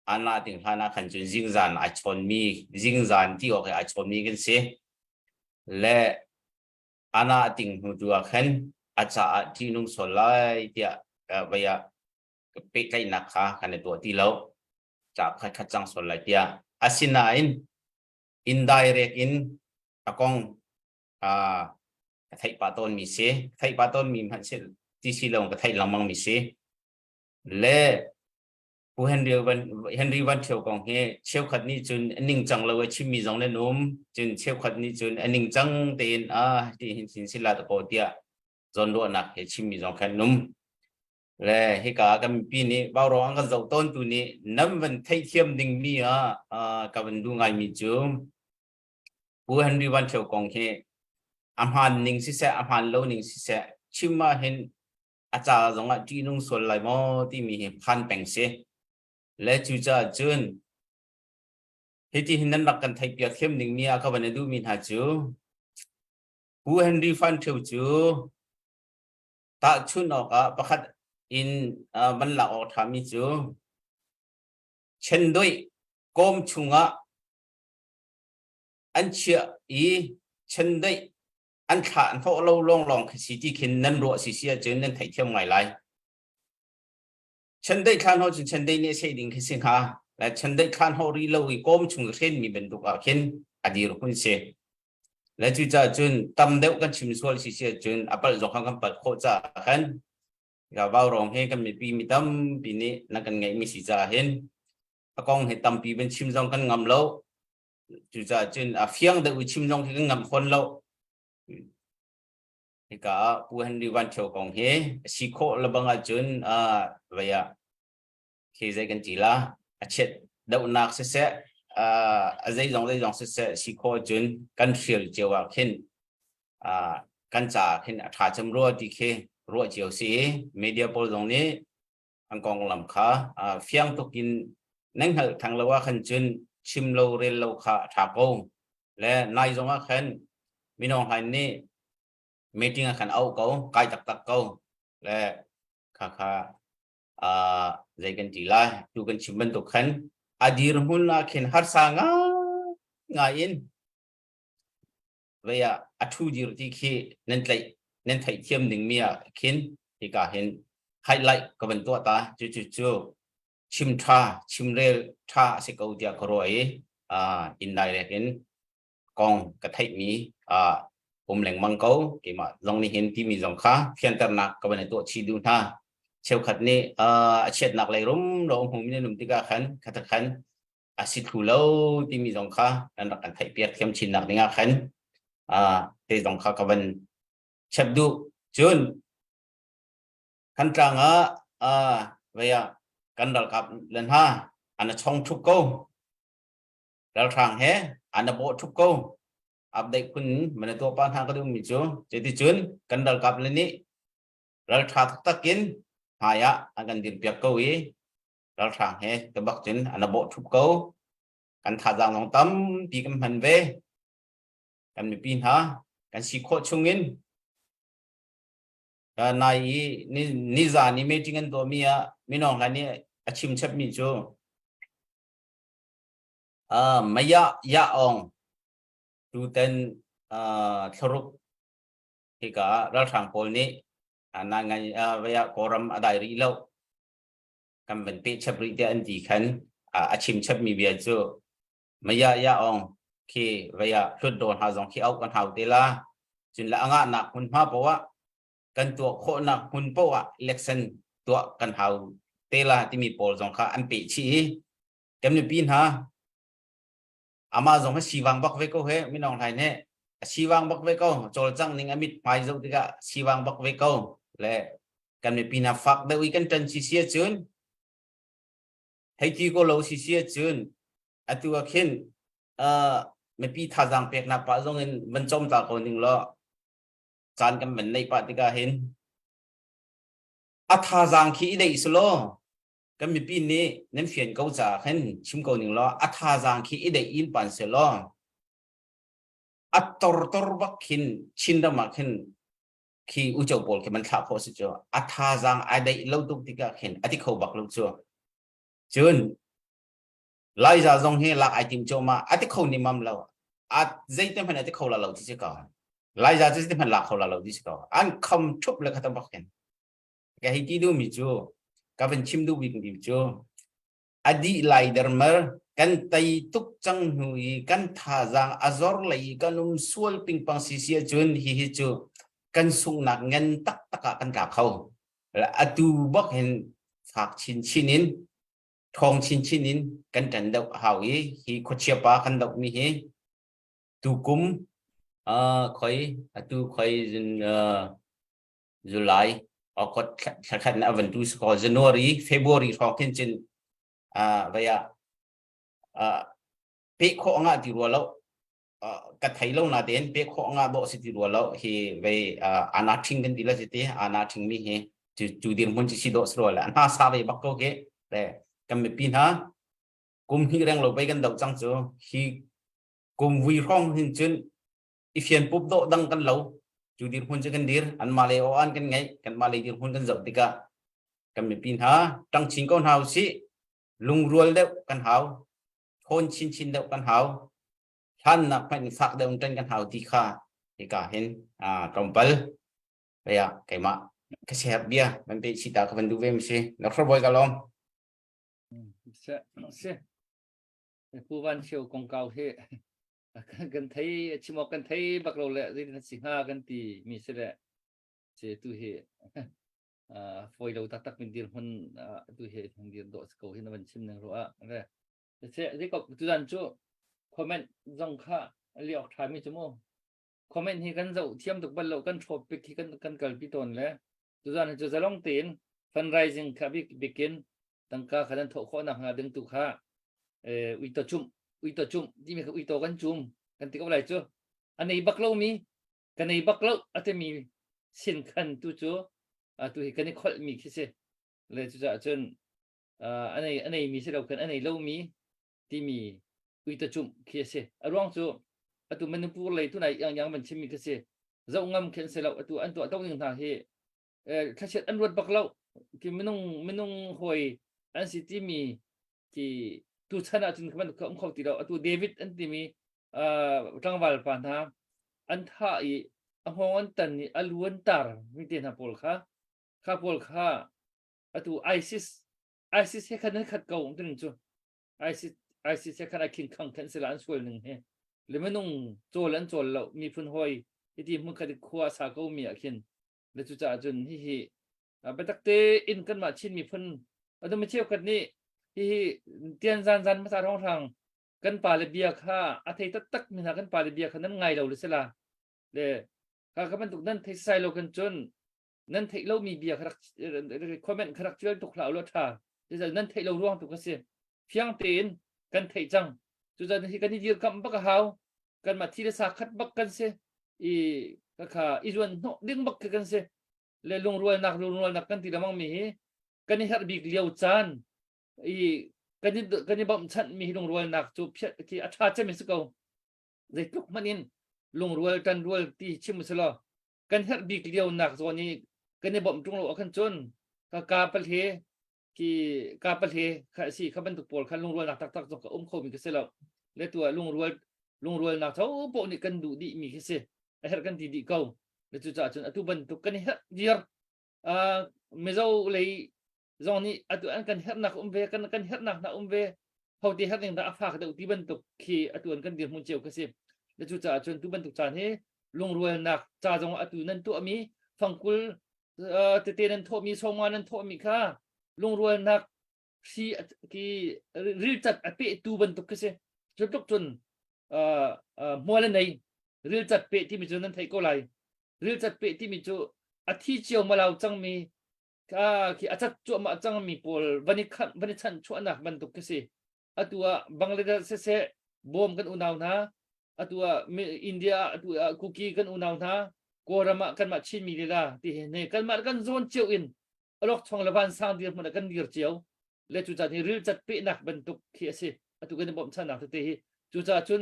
อันน่าถึงฐานะขันจุนจิงจันอาชนมีจิงจันที่ออกอาชนมีกันเสียและอันน่าถึงหัวตัวขันอาจจะที่นุ่งสลายเดียไปเป็ดไก่นักขาขันในตัวที่เราจากขัดจังสลายเดียอาศินาอินได้เรียกอินอากงไทยปาต้นมีเสียไทยปาต้นมีมันเช่น ที่สิลงกระไทยลำมังมิสิและผู้เฮนรี่วันเที่ยวกองเฮเชี่ยวขัดนี้จนนิ่งจังเลยชิมีจงเล่นนุ่มจนเชี่ยวขัดนี้จนนิ่งจังเตียนที่หินสินศิลาตะโกเตียจนรัวหนักเฮชิมีจงแค่นุ่มและเฮกากันปีนี้บ่าวรองกันเจ้าต้นตัวนี้น้ำมันไทยเทียมดิ่งมีกับมันดูไงมีจูผู้เฮนรี่วันเที่ยวกองเฮอาหารนิ่งสิเสอาหารโลนิ่งสิเสชิมมาเห็นอาจารย์จงจีนุ่งส่วนไหลมอที่มีพันแปงเสและจูจ่าจุนเฮที่หินนั้นรักกันไทยเปียกเข้มหนึ่งมีอาคาวันดูมีหาจูผู้เฮนรี่ฟันเทียวจูตาชุนออกประคัดอินบรรลักออกทามิจูเช่นด้วยกอมชุงอันเชียอีเช่นด้วยอันขาอันเขาเราลองสิที่ขินนั้นรัวสิเสียจูนั้นไทยเทียมไงไรฉันได้คลานเขาฉันได้เนี่ยใช่ดิ่งขึ้นสิฮะและฉันได้คลานเขารีโลอีก้มชุงเส้นมีเป็นตุกอาเข็นอดีตคุณเสียและจู่จ้าจนตำเดียวกันชิมส่วนสิเสียจนอัปเดตของกันปัดโคจ้าเห็นกับบ่าวรองให้กันมีปีมีตำปีนี้นักกันไงมีสิจ้าเห็นกองให้ตำปีเป็นชิมจงกันงำแล้วจู่จ้าจนเฟียงเดือดชิมจงที่กันงำคนแล้วนี่ก็ผู้เห็นดีวันเชียวกองเฮสิโคระบังอาจนเวียเคใจกันจีละเช็ดดาวนักเสะใจจงเสะสิโคจนกันเชียวเจียวเห็นกันจ่าเห็นถ่ายจำรัวที่เครัวเจียวสีมีเดียโพลตรงนี้อังกองลำขาเฟียงตุกินนั่งเหทางละว่าขันจนชิมโลเรลโลขาถาโกและนายจงว่าขันมีน้องหันนี่มีจริงขันเอาเขาไกลตักเขาและข้าใจกันจีละดูกันชิมเป็นตุขันอดีตหุ่นละขันหาสางง่ายนเวียอัฐูจิรติคีนั่นไทยเทียมหนึ่งมีขันที่ก็เห็นไฮไลท์ก็เป็นตัวตาจู่ชิมเรลท่าสิเขาเดียกรวยอินได้เลยเห็นกองกระไทยมีผมแหล่งมังเกาเกี่ยมาลงนี้เห็นที่มีสองขาเพียงแต่หนักก็เป็นตัวชีดูท่าเชี่ยวขัดนี้เช็ดหนักเลยรุ่มลงผมนี่หนุ่มที่กาขันขัดขันสิทูเลาที่มีสองขานั่นรักกันไทยเปียกเทียมชินหนักนี่ขันที่สองขาก็เป็นเช็ดดูจนขันกลางเวียกันดัลกับเล่นห้าอันนั้นช่องทุกโก้ดัลทางเฮอันนั้นโบทุกโก้อัปเดตคุณมันตัวปัญหาก็ดูมิจูjadi jun kendal kapal ini lalu takin haya akan dirpiakui lalu he tebak jun anak bok kau kan thazang long tam pi kan han ve kan mi pin ha kan si kho chungin nai ni za ni meeting an to mi nong la ni achim chap mi chu maya ya ongดูเต็นสรุปที่ก็รัฐทางโพลนี้นางไงเวียกรำได้รีแล้วกันเป็นปีชับรีเดียนดีขันอาชิมชับมีเบียจูไม่ยาองที่เวียชุดโดนหาสองที่เอากันหาเตล่าจนละงานหนักหุ่นผ้าเพราะว่ากันตัวโคหนักหุ่นเพราะว่าเล็กเซนตัวกันหาเตล่าที่มีโพลสองข้าอันปีชีกันมีปีนฮะอามาส่งให้ชีวังบักเวโก้เฮ้ไม่น้องไทยเนี่ยชีวังบักเวโก้โจลจังนิ่งอมิดไปจุดที่ก็ชีวังบักเวโก้และกันในปีนับฟักเดวิกันจันซีเซียจุนให้ที่ก็เราซีเซียจุนอัตัวขึ้นไม่ปีท่าจังเปียกนับปะส่งเงินบรรจงตาคนหนึ่งล้อจานกันเหมือนในปะที่ก็เห็นอัท่าจังขี้ได้สโลก็มีปีนี้นั่นเฟียนเขาจะเห็นชิมเขาหนึ่งล้ออัฐาจางขี้ได้อินปันเสล้ออัตตรบักขินชินดามาขินขี้อุจจาระขี้มันทับเขาสิจ้าอัฐาจางไอได้เล่าตุกติกาเห็นอธิเขาบักลุจ้าจนไล่จะจงให้ลักไอติมโจมาอธิเขานิมัมเราใจเต็มพันอธิเขาเราที่สิก่อนไล่จะใจเต็มพันลักเขาเราที่สิก่อนอันคำชุบเลยขัดบักเห็นแกให้ที่ดูมิจูก็เป็นชิมดูวิ่งดิบจูอดีไลเดอร์เมอร์กันไตตุกจังหุยกันท่าจางอซอร์เลยกันสวลปิงปังซีเซียจุนฮิจูกันสุงนักเงินตักกันกับเขา là tu bốc hình phạt chín chín in thong chín in căn trần đậu hào ý khi có chia ba căn đậu mi hi tu cúng khói tu khói July có khát na vẫn tu có January February thong thiên chín vậy pe khó ngã thì rồi lâu cái thấy lâu là đến pe khó ngã bộ sự thì rồi lâu thì về anh thinh cái gì là gì thế anh thinh mi hi chủ điểm muốn chỉ độ rồi là anh sao về bắc câu cái để cầm bị pin ha cùng khi đang lột bay gần đầu trăng số khi cùng vui phong hình chân phiền bút độ đăng căn lâu chủ điểm muốn cho căn điên anh mà lấy ăn căn ngay căn mà lấy điểm muốn căn dậu thì cả cầm bị pin ha trăng chính con hào sĩ lùng ruồi đâu căn hào hôn chín đâu căn hào thân là phải phạt đâu trên căn hào thì cả hình trong bờ bây giờ cái mà cái xe bia mình bị chỉ đạo cái vấn đề gì nó không bao giờ lắm sẽผู้วันเชียวกองเก่าเฮกันไทยชิมอกันไทยบักเราแหละที่สิงหากันตีมีเสละเจตุเฮฟอยเราตักเป็นเดียร์คนตุเฮทางเดียร์ดอสเกาเฮนวันชิมนึงรู้อ่ะเนี่ยเสที่ก็ตุดันจูคอมเมนต์จงค่าเรียกถามมีจมูกคอมเมนต์ที่กันจะเทียมตุกบัลเรากันทบไปที่กันกัลปิตอนแล้วตุดันจะลองตีนฟันไรซิงครับบิกินตั้งค่าขนาดถกข้อหนักหาดึงตุค่าอุยตัวจุ่มที่มีคืออุยตัวกันจุ่มกันติดกับอะไรจ้ะอันนี้บักเล่ามีกันในบักเล่าอาจจะมีสินคันตัวจ้ะตัวกันในคนมีคิดเสียเลยจ้ะจนอันนี้มีเสียเรากันอันนี้เล่ามีที่มีอุยตัวจุ่มคิดเสียร้องจ้ะตัวมันพูดอะไรตัวไหนอย่างมันชิมมีคิดเสียเรางำเขียนเสียเราตัวอันตัวต้องยังทางเฮถ้าเช่นอันรถบักเล่าที่ไม่ต้องหอยอันสิที่มีที่ตัวชนะจนมันเขาตีเราตัวเดวิดอันที่มีจังหวัดปานธาอันท่าอีห้องอันตันนี่อลวนตาร์มีเดียนาโพลค่ะโพลค่ะตัวไอซิสให้คะแนนขัดเก่าตัวนึงจ้ะไอซิสให้คะแนนคิงคังคันเซลันส่วนหนึ่งเฮ้หรือไม่ต้องโจลเรามีพื้นหอยที่มันขัดขวาสาเก่ามีอ่ะคินแล้วจุดจนที่ไปตักเตอินกันมาชินมีพื้นตัวไม่เชี่ยวกันนี่ที่เตียนซันภาษาท้องทางกันป่าเลเบียค่ะอาทิตย์ตักมีหากันป่าเลเบียค่ะนั้นไงเราหรือเสละเด้ค่ะก็มันถูกนั่นเทใส่เรากันจนนั่นเทเรามีเบียร์ครับคอมเมนต์ครับเชื่อถูกเหล่ารถท่าจะนั่นเทเราร่วงถูกกระเสียเพียงเตีนกันเทจังจุดนั้นที่กันที่ยืนคำบักหาวกันมาที่ละสาขัดบักกันเสียก็ค่ะอีจวนโนดึงบักกันเสียเลยลงรวยหนักกันที่ละมั่งมีกันนี่ฮัดบีกเลี้ยวจานกันนี่บ่มชันมีลงรวยหนักจูบเชที่อาชาเจมิสกาวเลยทุกมันอินลงรวยกันรวยที่ชิมสลอกันฮัดบีกเลี้ยวหนักส่วนนี้กันนี่บ่มจงโลกันจนกาปะเทค่ะสิเขาบรรทุกปอลคันลงรวยหนักตักจงกับโคมีกันเสียแล้วเลยตัวลงรวยหนักเท่าโปนี่กันดูดีมีกันเสียไอ้ฮัดกันดีเก่าเลยจุดจนตุบรรทุกกันนี่ฮัดเดียร์ไม่เจ้าเลยจงนี้อันกันเฮ็ดหนักเวกันเฮ็ดหนักเวพอที่เฮ็ดอย่างนั้นฝากเดี๋ยวที่บรรทุกขี่อันกันเดือดมุ่งเจียวกันสิแล้วจุดจนตุบรรทุกจานให้ลงรวยหนักจ่าจงนั้นตัวมีฟังกุลเตนั้นโทมีสองวันนั้นโทมีค่ะลงรวยหนักที่รีจัดเปตุบรรทุกกันสิจนมัวเล่นในรีจัดเปที่มีจนนั้นไทยก็ไหลรีจัดเปที่มีจอาทิเจียวมาเราจังมีที่อาจจะจั่วมาจังมีปอลวันนี้ฉันชวนนักบรรทุกกันสิตัวบังกลาเทศบอมกันอุณาวนะตัวอินเดียตัวคุกกี้กันอุณาวนะกัวรามากันมาชินมีลีลาที่เนี่ยกันมากันโซนเจียวอินล็อกช่องละวันสร้างเดียร์มันกันเดียร์เจียวและจุดที่รีจัดเปนักบรรทุกเขียสิตัวกันบอมฉันนักที่จุดจน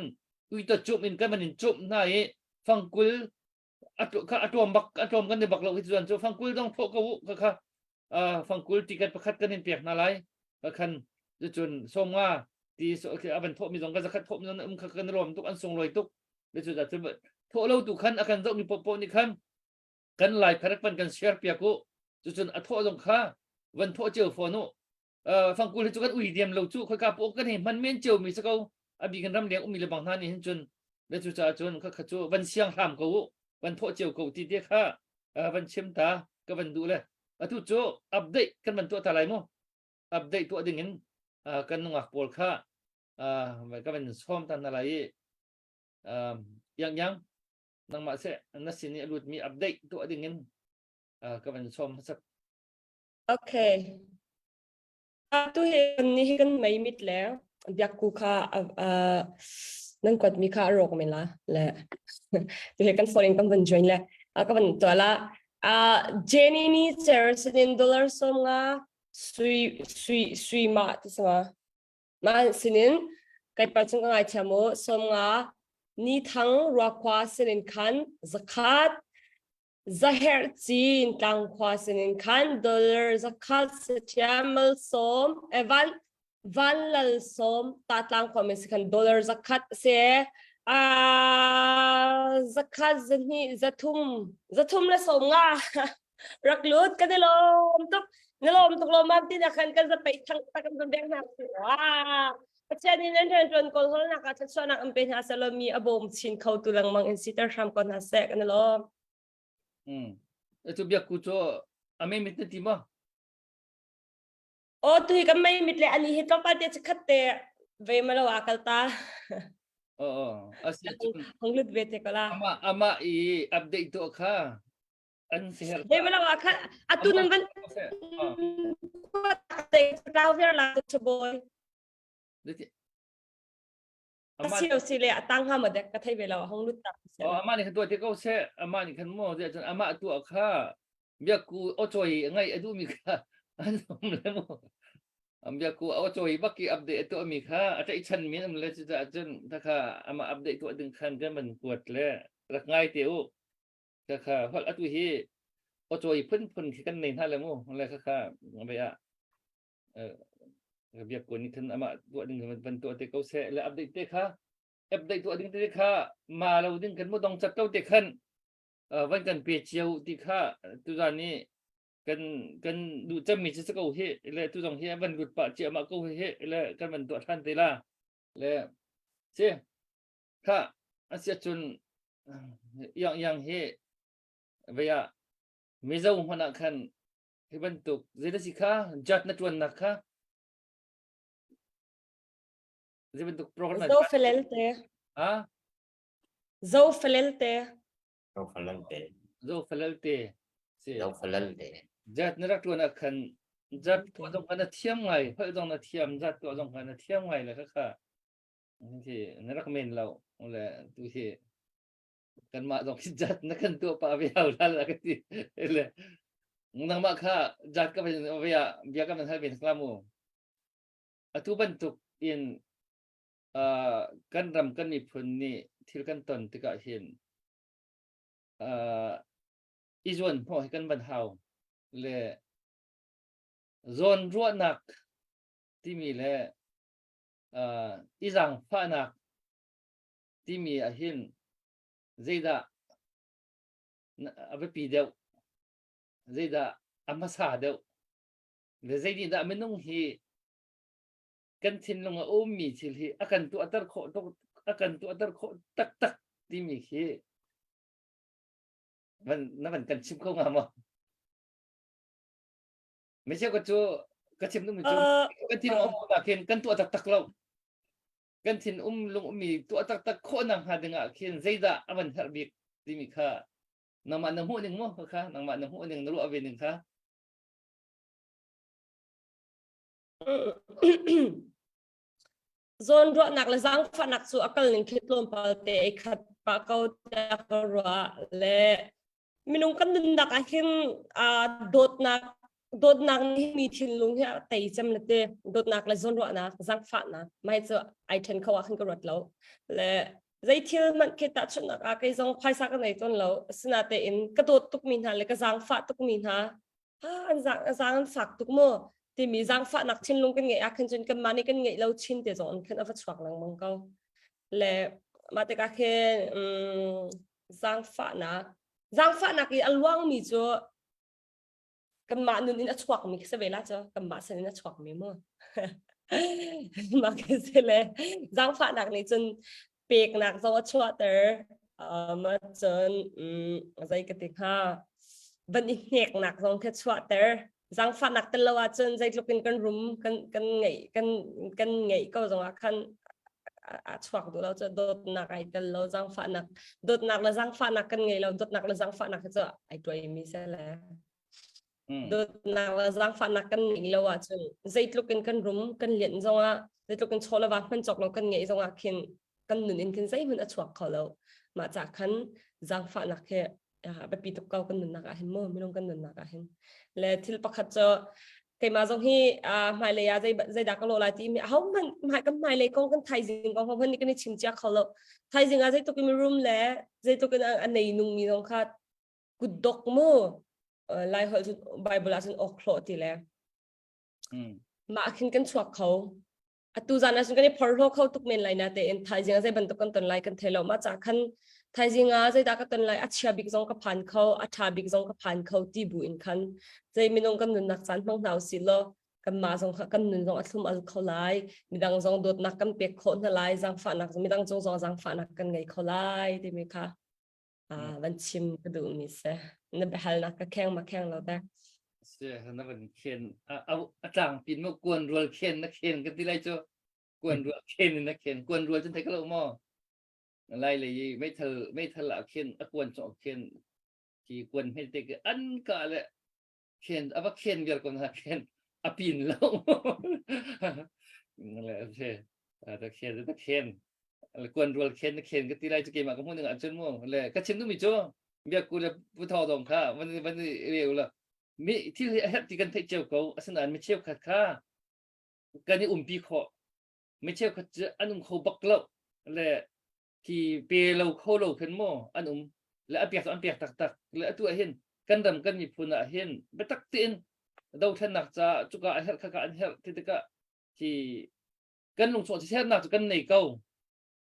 อุยตัวจุ่มอินกันมันจุ่มนายฟังกุลตัวกันในบักเราที่จุดจนฟังกุลต้องโผล่กค่ะฟังกุลติกันประคัดกันเปียกนาไลคันจะจนส่งว่าที่อันโทมีสองกันจะคัดโทมีนั้นกันรวมทุกอันส่งลอยทุกเดี๋ยวจะโทเราตุกขันอาการจะมีปปนี่ขันกันไล่คารักปันกันเชียร์เปียกุจะจนอัทโทลงค่าวันโทเจียวฟอนุฟังกุลที่จุกันอุยเดียมเราจู่ค่อยกาปกกันเห็นมันเมียนเจียวมีสักเอาบีกันรำเลี้ยงมีระบางท่านนี่เห็นจนเดี๋ยวจะจนเขาขจู่วันเชียงทำกูวันโทเจียวกูที่เดียค่ะวันเชื่อมตาก็วันดูเลย tu chu update kan man tu talai mo update tu dingin kan ngak pol kha ka ben som tan alai yang nang ma se na sini lut mi update tu dingin ka ben som sak Okay. Tu ni kan mai mit le biak ku kha nan kwat mi kha rok me la le tu kan foreign kan ban join le ka ban to la Jenny ni $13 som nga sui ma ti sa ma sinin kai pa chung ngai chamo som nga ni thang ro kwa sinin khan zakat Zahir Chin tang khwa sinin khan dollar zakat setiamal som van lal som ta tlang khwa mexican dollar zakat se zakat zani zathum la som nga raklut kanilom tuk lom mam tin khan kan za pai thang ta kan beng na wa Pachani nan ron ko hol na ka tsona ang pen ha salomi abom chin khau tulang mang in sitar sham kon ha se kanilom tu biak ku cho ame mit ti ma tu hi kan mai mit le ani hi to pa te chatte ve malawa kalta asia honglut ve te kala ama I update to kha an seher ve malawa kha atu nan ban te tao ver la to boy Asio sile atang ha ma de ka thai ve la honglut ta ama ni to te ko se ama ni kan mo je chan ama tu kha biak ku o choi ngai adu mi kha an som le mo biak ku o choi baki update to mi kha ata I chan mi nam le cha chen ta kha ama update to ding khan kan man kuat le rak ngai te u ta kha hol atu hi o choi phun ki kan nei ha le mo le kha be a biak ku ni kan ama to ding ban to te ko se le update te kha update to ding te kha ma lo ding kan mo dong chat to te khanวันกันเปียเจียวที่ข้าตุจานี้กันดูจะมีจะก็เฮเลยตุจงเฮวันกุดปะเจียมาก็เฮเลยกันมันตัวท่านเตล่าเลยเสียข้าอาเซียจนยังเฮเวียมีเจ้าหัวหน้าคันที่บรรทุกเจดสิข้าจัดนัดวันนักข้าจะบรรทุกโปรแกรม zo felelte อ่ะ zo felelte Đâu falante, โจฟลเตเสีย đâu falante. จัดนักตัวนักขันจัดตัวจงกันเทียมไงเพื่อจงนักเทียมจัดตัวจงกันเทียมไงเลยค่ะที่นักเมนเราเลยตัวที่กันมาจงจัดนักขันตัวป่าเบียวแล้วละกันที่เลยนักมาค่ะจัดก็เป็นเบียเบียก็เป็นให้เป็นกล้ามูทุบันทุกอินกันรำกันนิพนธ์นี่ที่กันตนที่ก็เห็นอีส่วนพอให้กันบรรเทาเลยโซนรั่วหนักที่มีเลยอีสังฟ้าหนักที่มีอาหินเจดาเอาไปปีเดียวเจดาอามาสาเดียวเลยเจดีดาไม่นุ่งฮีกันทิ้งลงมาโอ้มีสิลีอาการตัวอัตรโคตอาการตัวอัตรโคตักที่มีฮีมันนั่นมันกันชิมเข้ามามั้งไม่ใช่ก็จู่ก็ชิมนู่นจู่กันทิ้งอุ้มตะเคียนกันตัวตักเรากันทิ้งลงมีตัวตักโคนังหาดึงอ่ะเคียนใจด่ามันหาบิกที่มีค่านังมันนังหัวหนึ่งมั้งค่ะนังมันนังหัวหนึ่งนรู้เอาไปหนึ่งค่ะ zon ro nak la zang fa nak su akal ning khitlom pa te khat pa kau ta ko ro le minung kan dun dak a hin dot nak ni mi thin lung ha tai cham le te dot nak la zon ro na zang fa na mai chu ai then khawa khan ko rot lo le zai thil man ke ta chun nak a kai zong phai sa ka nei ton lo sina te in ka dot tuk min ha le ka zang fa tuk min ha an zang fak tuk mo thì mi giang phát nặc trên lung cái nghệ ác chân cái mani cái nghệ lâu chín để dọn cái nó phát choạc năng mong câu lệ mà tất cả khi giang phát nặc cái alwang mi cho cái mã nên nó choạc mi cái về lá cho cái mã sẽ nó choạc mi mà mà cái gì lệ giang phát nặc này chân bẹt nặc do choạc tới mà chân dây cái tiếng ha บันอีเหกหนักลงแค่ชัวเตอร์จังฟันหนักตลอดจนใจลุกกันรุมกันไงก็จังว่าคันชัวดูเราจะโดดหนักไอ้ตลอดจังฟันหนักโดดหนักแล้วจังฟันหนักกันไงเราโดดหนักแล้วจังฟันหนักจะไอ้ตัวมีเสียแล้ว โดนนางละจังฟันนักกันนี่แล้วจนใจลุกกันรุมกันเหรียญจังว่าใจลุกกันโชว์ละว่ามันจอกเรากันไงจังว่าเข็นกันหนุนกันใจมันอชวกเขาแล้วมาจากขันจังฟันนักแค่ไปปีตกเก่ากันหนุนนักเห็นมั้ยไม่ลงกันหนุนนักเห็นและที่ประคัตจะเคยมาจงที่หมายเลยใจดักกันโลลายที่มีเขามันหมายกันหมายเลยกองกันไทยจริงกองเพื่อนนี่กันชิมจักเขาแล้วไทยจริงใจตุกันมีรูมแล้วใจตุกันอันไหนนุ่งมีตรงคัดกุดดอกมั้งไล่เขาไบเบิลอาจจะออกโคลทีแล้วมาขึ้นกันชวกเขาตูจานะฉันก็ได้พอรู้เขาทุกเมนไลน์นะแต่ไทยจริงๆใจบรรทุกกันตนไลน์กันเทเลมาจากขันไทยจริงๆใจดักกันตนไลน์อัจฉริบิกซงกับผ่านเขาอัจฉริบิกซงกับผ่านเขาที่บุอินขันใจมีน้องกันหนุนนักสันมองดาวสิโลกันมาซงกันหนุนซงอัศมอัลเขาไลน์มีดังซงโดดนักกันเปียกคนไลน์จังฝันนักมีดังซงจังฝันนักกันไงเขาไลน์ได้ไหมคะวันชิมก็ดูมิเซ่นั่นเป็นฮัลนักก็แข่งมาแข่งเราได้เสียนั่นเป็นเคนเอาอาจารย์ปินมากวนรัวเคนนักเคนกันที่ไรจ้ะกวนรัวเคนนักเคนกวนรัวจนไทยก็เล่าหม้ออะไรเลยไม่เธอละเคนกวนจอกเคนที่กวนให้เด็กอันก็เลยเคนเอาว่าเคนเกิดก่อนนะเคนอปินแล้วนั่นแหละใช่แต่เคนแต่เคนกวนรัวเคนนักเคนกันที่ไรจะเกี่ยมากับพวกหนึ่งอันจนมั่วเลยก็ชิมต้องมีจ้ะเบียกูจะพูดทอดองค่ะมันเรียวละมีที่เฮ็ดที่กันเที่ยวเขาอาศัยไม่เที่ยวขัดค่ะกันนี่ปีขอไม่เที่ยวขัดจะอันเขาบักเล่าและที่เปเราเขาเราขึ้นมั่วอันและอันเปียกตักและตัวเห็นกันดำกันมีพูนเห็นไปตักตีนดาวเทนนักจะจุกเฮ็ดข้าอันเฮ็ดที่ตะกะที่กันลงส่วนที่เฮ็ดนักกันในเขา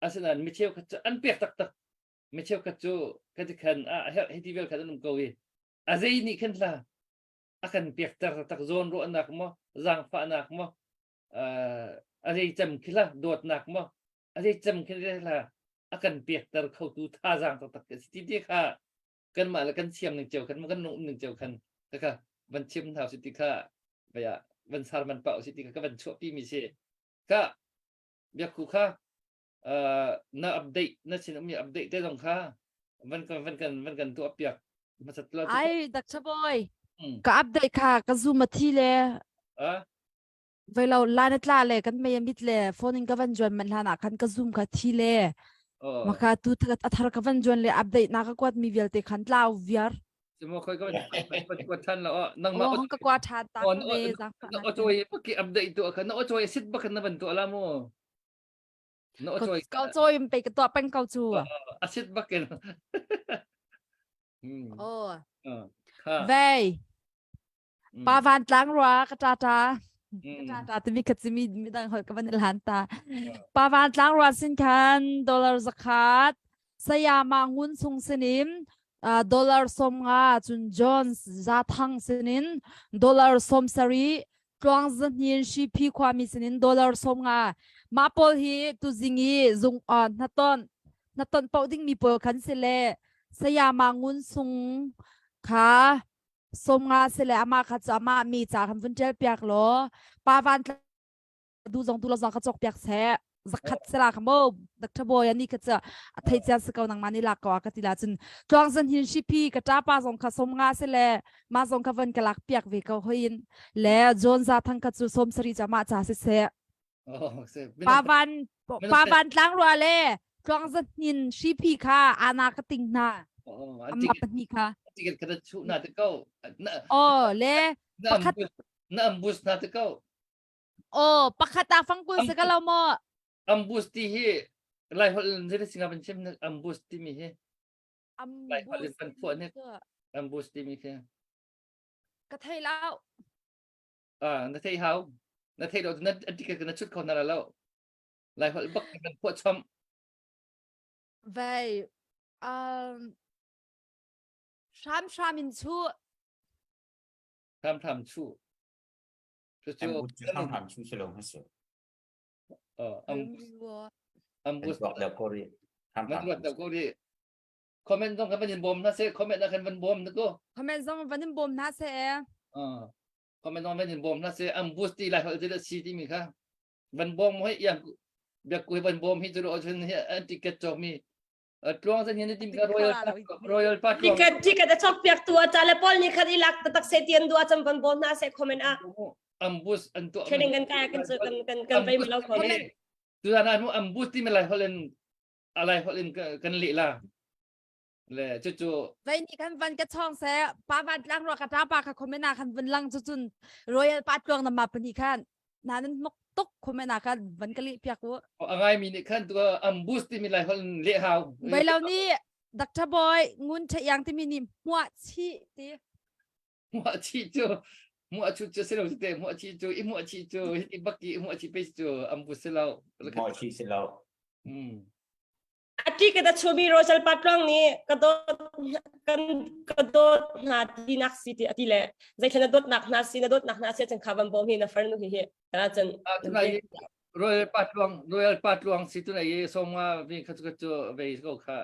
อาศัยไม่เที่ยวขัดจะอันเปียกตักไม่เชื่อกันจูกันที่ขันให้ที่เวลขันนุ่มเกาหลีใจนี่ขันละakan piak tak zon ro anak mo zang fa anak mo azay jam kila dot nak mo azay jam kila akan piak tar khau tu tha zang tak ti ti kha kan ma la kan siam ning cheu kan ma kan nu ning cheu kan ta ka ban chim thau siti kha baya ban sar ban pau siti ka ban chop pi mi se ka biak ku kha na update na sin mi update te dong kha van kan tu apiak ma sat la ai dak chaboy ka update ka ka zoom ma thi le vai lo la na tla le kan me mit le phone in ka van jon man hana khan ka zoom ka thi le maka tu athar ka van jon le update na ka kwat mi vel te khan tlaw viar mo khoi ka kwat than la nang ma ka kwat tha ta le za no choi paki update tu ka no choi sit ba kan na ban tu ala mo no choi ka choi pe ka to pen ka chu sit ba ken vei pa van tlang ra ka ta te mi ka mi dang hol ka van lan ta pa van tlang ra sin khan dollar zakat sayama ngun sung sinim dollar som nga chun jones za thang sinin dollar som sari twang zan yin shi phi khwa mi sinin dollar som nga ma pol hi tu zingi zung na ton pau ding mi pol khan se le sayama ngun sung kha som nga sele ama kha chama mi cha khan vun tel piak lo pa van du zong tu lo zong kha chok piak se zakhat sela khamo dak thabo yani kha cha thai cha sakau nang mani la ka ti la chun twang zan hin shi pi ka ta pa zong kha som nga sele ma zong kha van ka lak piak ve ka hoin le jon za thang ka chu som sari chama cha se pa van tlang ro le twang zan hin shi pi kha ana ka ting na amma pani kha tiket kada chu na te kau le pakhat na ambus na te kau pakhata fangkul sa kalaw mo ambus ti hi lai hol zira singa ban chem na ambus ti mi he lai hol ban pu ne ambus ti mi he ka thai lao na thai hau na thai do na tiket kana chut khon na lao lai hol bak ban pu chom vai sham in chu tham chu em muốn chứ không làm chú sẽ lòng hết sự ambus gọi là cô đi thamมันรวดแต่ก็ดี comment dong kan ban bom na se comment na kan ban bom na ko comment zong vanin bom na se comment dong ban bom na se ambus ti lai hol je si ti mi kha ban bom hoi yang biak ku ban bom hi juro chen ticket chok mi tlong san hin tim ka royal part ticket a chok piak tua chale pol ni khat ilak tatak se tian dua cham ban bom na se comment a ambus antu training kan kaya kan pai mi lo ko tu ana nu ambus ti me lai holen alai holen kan li la le chu vậy thì kan van cái chong se pa van lang ro ka ta pa ka comment na kan van lang chu chun royal part tuang na ma pani khan nanan mok tok comment na kan van kali piak wo angai mi ni khan tu ambus ti me lai holen le hau vậy lâu ni Dr. Boy ngun che yang ti mi ni mua chi ti mua chi chu mua chu se lo te mua chi chu i bakki mua chi pe chu ambus se lo หมอชีสิเรา ati kada chobi rosal patlong ni kadot na dinak city atile zai thana dot nak na se chang khaban bom hi na farnu hi kala chan royal patluang situ na ye soma vi khachu ve ko kha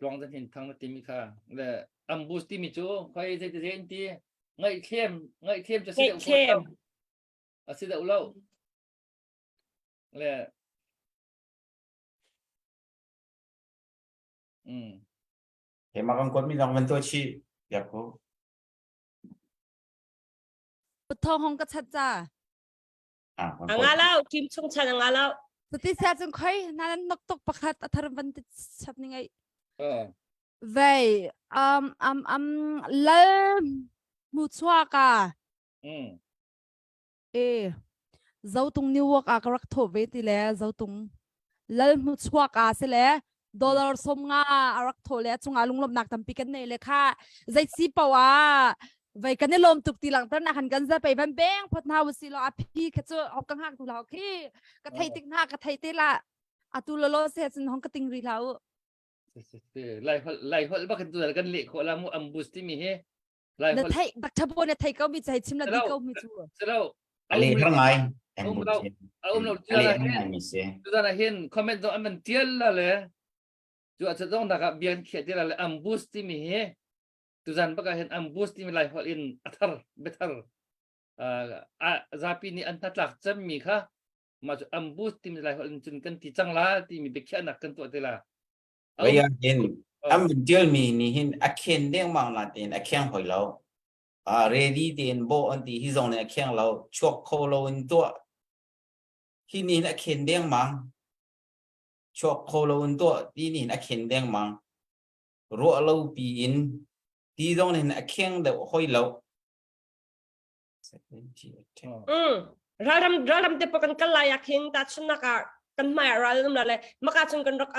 long da hin thang ti mi kha le ambus ti mi chu khoi je ti ngai khem cho se asida ulo le เห็นมากังวลมีรางวัลตัวชีอยากกู ปุทองหงกะชัดจ้า angalaw kim chung chan angalaw สติเสียจงค่อยนั้นนกตกประคัดอัธรวันติดชัดยังไงเว้ยเล่มมุชวากาเจ้าตรงนิวกากรักโถเวทีแล้วเจ้าตรงเล่มมุชวากาเสแล้วดอลลาร์สมงารักโถแล้วจงอาลุงลมหนักทำปีกันเนี่ยเลยค่ะใจซีปว่าไว้กันในลมตุกตีหลังต้นอาหารกันจะไปบันเบงพัฒนาวิสิโลอาพีแค่จะเอากังหักตุลาขี้กระไทยติ๊กหน้ากระไทยเตละอาตุลโลเสียจนห้องกระติงรีแล้วไล่บักตัวกันเละคนละมูอัมบุสที่มีเฮไล่คนไทยดักทับบนเนี่ยไทยก็มีใจชิมละดีก็มีจัว เสร็จแล้ว อันนี้ทั้งไงแอนบุญ เราจุ อัน ด นี้ นั้น ทั้งไงมีเสีย จุดนั้นเห็นคอมเมนต์ตรงมันเทียนละเลยจุดจะต้องดักเบียนเขียนที่ละเลยอัมบุสที่มีเฮจุดนั้นบักเห็นอัมบุสที่มีไล่คนอินอัทร์เบทร์ซาปีนี้อันทัดหลักจะมีค่ะมาจุดอัมบุสที่มีไล่คนอินจนกันที่จังละที่มีเบคเชียนักกันตัวที่ละ เวลาเห็นอันเป็นเจอมีนี่เห็นอักเขนเด้งบางละเด่นอักเขนหอยเราเรดี้เด่นโบอันที่ฮิซงเนี่ยอักเขนเราชวกโคโลนตัวที่นี่อักเขนเด้งมังชวกโคโลนตัวที่นี่อักเขนเด้งมังรัวเราปีอินที่ตรงนี้อักเขนเดี๋ยวหอยเราralam te pakan kalayak hin ta chun naka kan mai ralam la le maka chun kan rak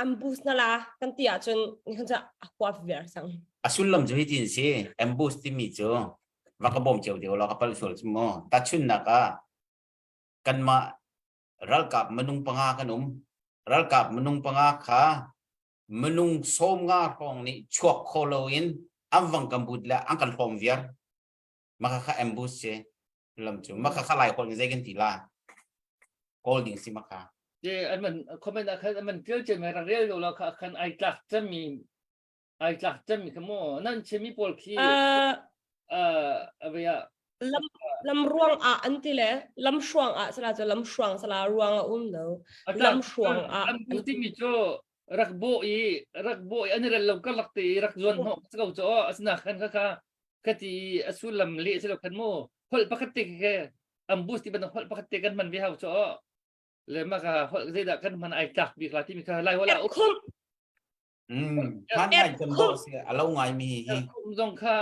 ambus na la kan tia chun ni kan cha aqua ver sang asul lam jo hitin si embus ti mi jo makabom jo dio la kapal sol mo ta chun naka kan ma ral kap menung panga kanum ral kap menung panga kha menung som nga kong ni chuak kholoin amwang kambut la angkan khom ver maka kha embus se lam jo maka kha lai khol ngai kan ti la holding si maka เจอันมันคอมเมนต์อันมันเกี่ยวเจมันเรียกเราคันไอจักจะมีขโมนั่นเชมีปอลคีอะไรอะลำรวงอ่ะอันที่เลยลำช่วงอ่ะสลาจะลำช่วงสลารวงอ่ะเนาะลำช่วงอ่ะอันที่มีโจรักโบอีอันนี้เราก็รักตีรักจวนหอกสกาวโจอสนาคันค่ะคดีอสุลำเละสลับคันโมพอลปกติแค่อัมบูสที่เป็นพอลปกติกันมันวิหารโจเลยมากพอจะได้กันมันไอจักบีกลาที่มีค่ะไล่ว่าเราคุ้มมันไม่จำเป็นสิเราไงมีคุ้มตรงค่ะ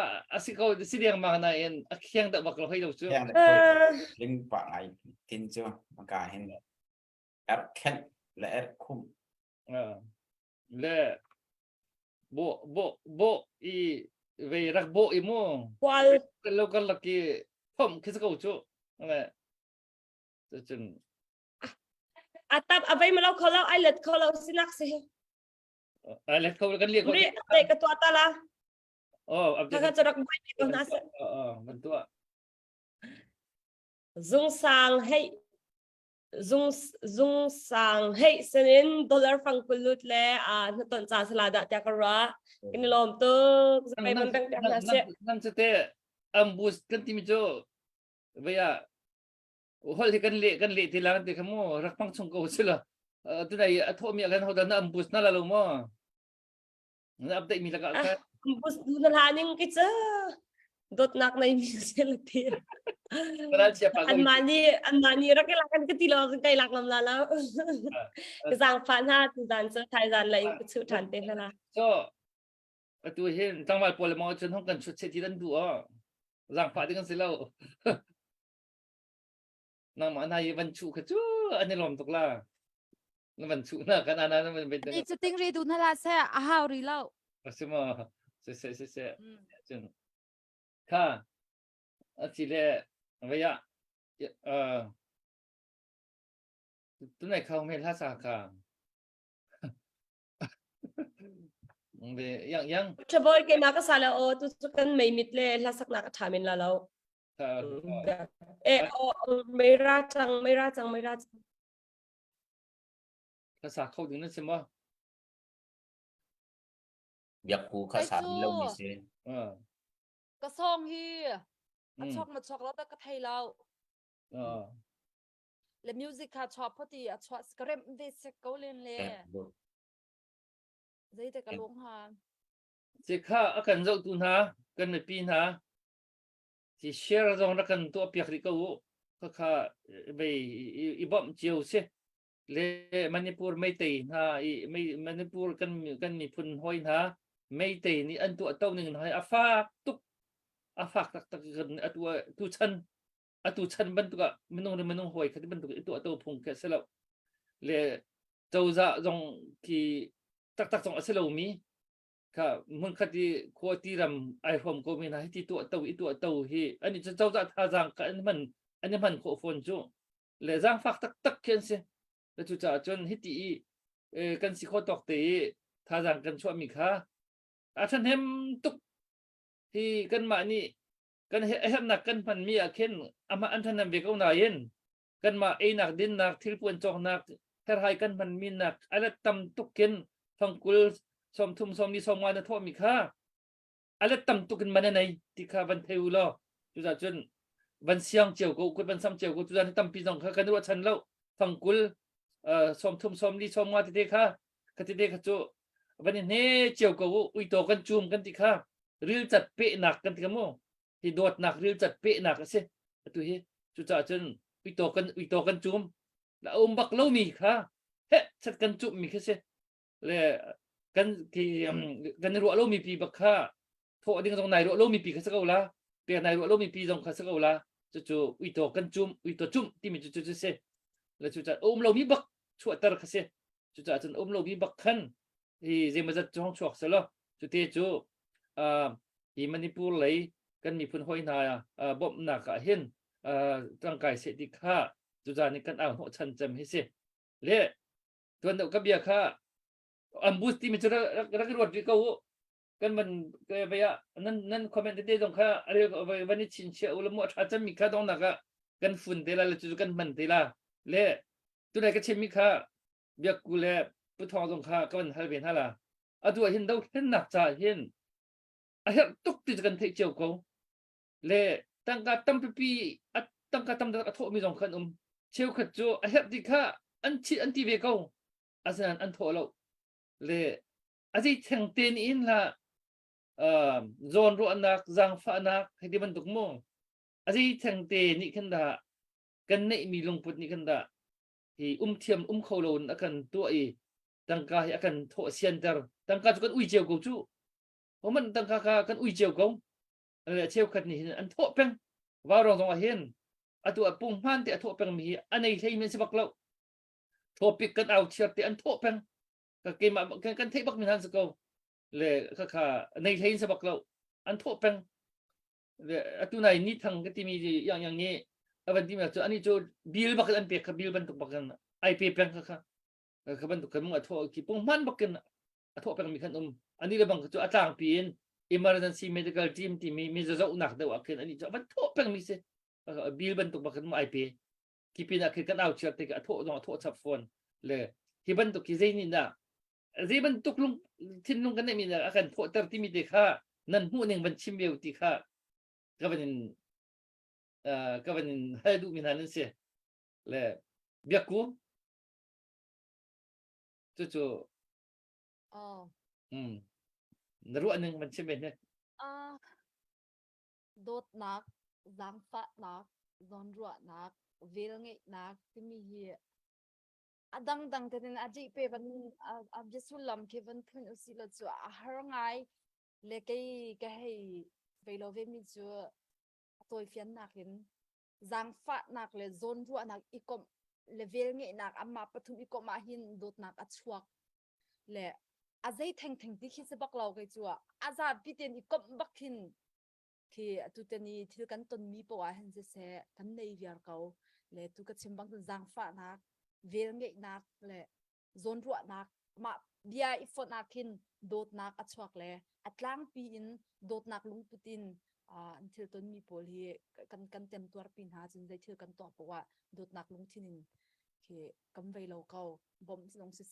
สิเขาสิเรียงมาในเอ็นเคียงแต่บักเราให้เราเชื่อเล่นปะไงทินเจ้ามันกาเห็นแอดแค่และแอดคุ้มและโบอีเวรักโบอีโม่ควาลเราก็ลักกี้ผมคิดสกาวโจอะไรจนatap abay malaw kolaw ay let kolaw sinak si let kolaw kan liya hindi atay kato atala abdi kakacharak boy ko nasa bantua zung sang hey zung sang hey senin dollar fang kulut le na ton cha salada ta kara kinilom to sai ban tang na se nang sete ambus kan timijo baya hol kan le tilang te kamo rakpang chung ko sila tunai atho mi kan hoda na ambus na lalo mo na update mi laga ka bus dun haning kitsa dot nak na imiselati para siya pa an mani ra kailangan ka tilo kailangan lala kasang fan ha tu dan sa thai dan lai chu than te la so tu hin tangmal pole mo chen hong kan chut se ti dan du rang pa dengan sila nang mana ye ban chu ka chu ani lom tok la na ban chu na kan ana na ban bet Niจะติ้งรีดูนั่นละแซ่อาหาวรีเล่า asima se chen ka achile baya tu nai khau me la sa ka be yang trouble ke na ka sala o tu kan mai mit le la sak na ka thamin la lo ka mera chang ka sa khau ding na se mo việc cũ khá Ai sáng chú. lâu mi se กระซองฮีอันช็อกมาช็อกแล้วแต่กระไทยเราและมิวสิกค่ะชอบพอดีอ่ะชอบสกรีมเดสเกาเล่นเลย đẹp được ใจแต่กระลงหา สิข้าอากันเจ้าตุนหากันไม่ปีนหาที่เชื่อเราต้องรักกันตัวเปียกที่เขาก็ข้าไปอีบอมเจียวเสียเลยมณีปูร์ไม่ตีนะไม่มณีปูร์กันมีพุ่นห้อยนะไม่ตีนี่อันตัวเต้าหนึ่งให้อาฟากตุกอาฟากตักกันตัวตุชันบรรทุกมันต้องห้อยคันบรรทุกตัวเต้าพุงแค่เสร็จแล้วเลยเจ้าจะจงที่ตักจงเสร็จแล้วมีค่ะมันคดีโคตีรำไอผมก็มีนะที่ตัวเต้าฮีอันนี้จะเจ้าจะท่าจางกันอันนี้มันโคฟอนจูเลยจางฟักตักเขียนสิแล้วจุดจนฮิตีกันสิโคตอกตีท่าจางกันช่วยมีค่ะอาฉันเห็นตุกที่กันมานี่กันเห็นนักกันพันมีอาเข็นอามาอันทันนำเบกเอาหน่าเย็นกันมานักดินนักทิลปวนจอกนักแค่ไรกันพันมีนักอะไรตำตุกเข็นฟังกุลสมทุมสมนี่สมวานทอมีค่าอะไรตำตุกันมันในที่ข้าบันเทวล้อจุดจนบันเสียงเจียวกูบันซ้ำเจียวกูจุดนั้นตำปีสองข้ากันว่าฉันแล้วฟังกุลสมทุมสมนี่สมวานที่เด็กข้าก็ที่เด็กข้าจูวันนี้เน่เจียวกูอุยโตกันจุ่มกันที่ข้าริลจัดเป๊ะหนักกันที่ขโมที่โดดหนักริลจัดเป๊ะหนักสิตัวเฮจุดจนอุยโตกันจุ่มแล้วบักเล่ามีข้าเฮ้ชัดกันจุ่มมีแค่สิเลยกันที่กันรัวโลมีปีบักค่าโทษดิ้งตรงไหนรัวโลมีปีข้าสักเอาละเปลี่ยนไหนรัวโลมีปีตรงข้าสักเอาละจู่วิโตกันจุ่มที่มีจู่เสแล้วจู่เรามีบักชั่วตระข้าเสจู่จนเรามีบักขันที่เจมาจัดจ้องช่วงเสร็จแล้วจู่ที่มันนี่พูดเลยกันมีพื้นห้อยนาบ่มหนักเห็นร่างกายเสติค่าจู่นี่กันเอาหัวชันจำให้เสเละตัวนั้นก็เบียค่าอันบูสที่มีจุดรักรวดที่เขากันมันไปนั่นคอมเมนต์ที่ตรงข้าอะไรวันนี้ชินเชื่ออุลมุอาจจะมีค่าตรงนักกันฝุ่นเดล่าแล้วจุดกันมันเดล่าเละตัวไหนก็เช่นมีค่าเบียกูเล่ผู้ทองตรงข้าก็มันฮัลเป็นฮัลล่ะตัวเห็นเราเห็นหนักใจเห็นไอ้ตุกติดกันเที่ยวเขาเละตั้งการตั้มปีตั้งการตั้มโทษมีสองคนเชี่ยวขัดจูไอ้ที่ข้าอันที่เบเก้าอาศัยอันโทษเราเลยอาจจะแทงเตียนอินละโซนรัวนักจังฟ้านักให้ที่มันตุกโมอาจจะแทงเตียนนี่ขันดากันในมีลงพุทธนี่ขันดาที่เทียมเขาโลนอากันตัวตั้งกายอากันโทษเซียนเตอร์ตั้งกายจุกันอุ้ยเจียวกูจูเพราะมันตั้งกายกันอุ้ยเจียวกูเชี่ยวขัดนี่อันโทษเป็นว่าเราต้องเห็นตัวปุ่งพันที่โทษเป็นมีอันไหนที่มันสบักเราโทษปิดกันเอาเชียร์ที่อันโทษเป็นก็เกมกันเทบักมีทันสกอเลยค่ะในเทนสบักเราอันโทษเป็นเลยตัวไหนนี่ทางก็ที่มีอย่างนี้วันที่มีอันนี้จูบิลบักอันเปียกบิลบันตุกบักกันไอเปียเป็นค่ะบันตุกกันมึงโทษกี่ปุ่งมันบักกันโทษเป็นมีขันอันนี้เลยบางจูอาจารย์ปีน emergency medical team ที่มีจะหนักเดียวกันอันนี้จะมันโทษเป็นมีสิบิลบันตุกบักกันมึงไอเปีย kipina kikan out shot tika atho chap phone le hiban to kizaini na ziban tuklung tinlung kan mi na akan tho tar timi de kha nan hu ning ban chimbeu ti kha kabanin hadu minanin se le biaku chu naruan ning ban chimbe ne dot nak zang fa nak zon ruat nak vil ngai nak timi hi adang dang ten aji pe ban abjesulam ke ban thun usila chu a harangai le kai ka hei velo ve mi chu toy fian nak hin zang fa nak le zon ruat nak ikom le vil ngai nak amma pathum ikom ma hin dot nak achuak le azai theng ti khi se bak law kai chu aza piten ikom bakhin ki tutani thil kan ton mi po a hen se kan nei viar kau le tu ka chimbang zang fa nak vel nge nak le zon ruat nak ma bia ifot nakin dot nak achuak le atlang pi in dot nak lung putin thil ton mi pol hi kan tem tuar pin ha chin zai thil kan to po wa dot nak lung thinin ki kam vei lo kau bom long se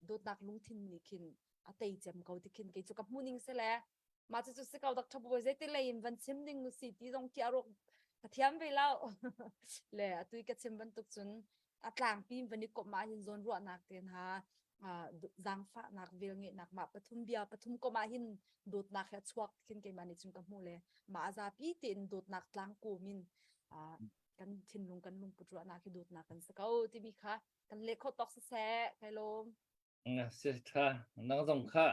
dot nak lung thin ni kin atei chem kau tikin ke chu ka muning se le mà chú sẽ câu đặc thập buổi dễ tới lấy vẫn xem đinh một xí tí dòng kia rồi cả thiam về lao lẽ tôi cái xem vẫn tục chuẩn làng pin vẫn đi cọp mà hình zone ruộng nạc tiền ha giang phá nạc về nghệ nạc mà pathum bia pathum cọp mà hình đột nạc hết chuộc khiến cái mà này chúng ta mua lẽ mà ra pi tiền đột nạc làng cổ minกันทิ้นลงกันลงปุจจุบันคือดูดนักกันสักเอาที่มีค่ะกันเล็กเขาตอกแซ่ไกลมเสียท่านักสงค่ะ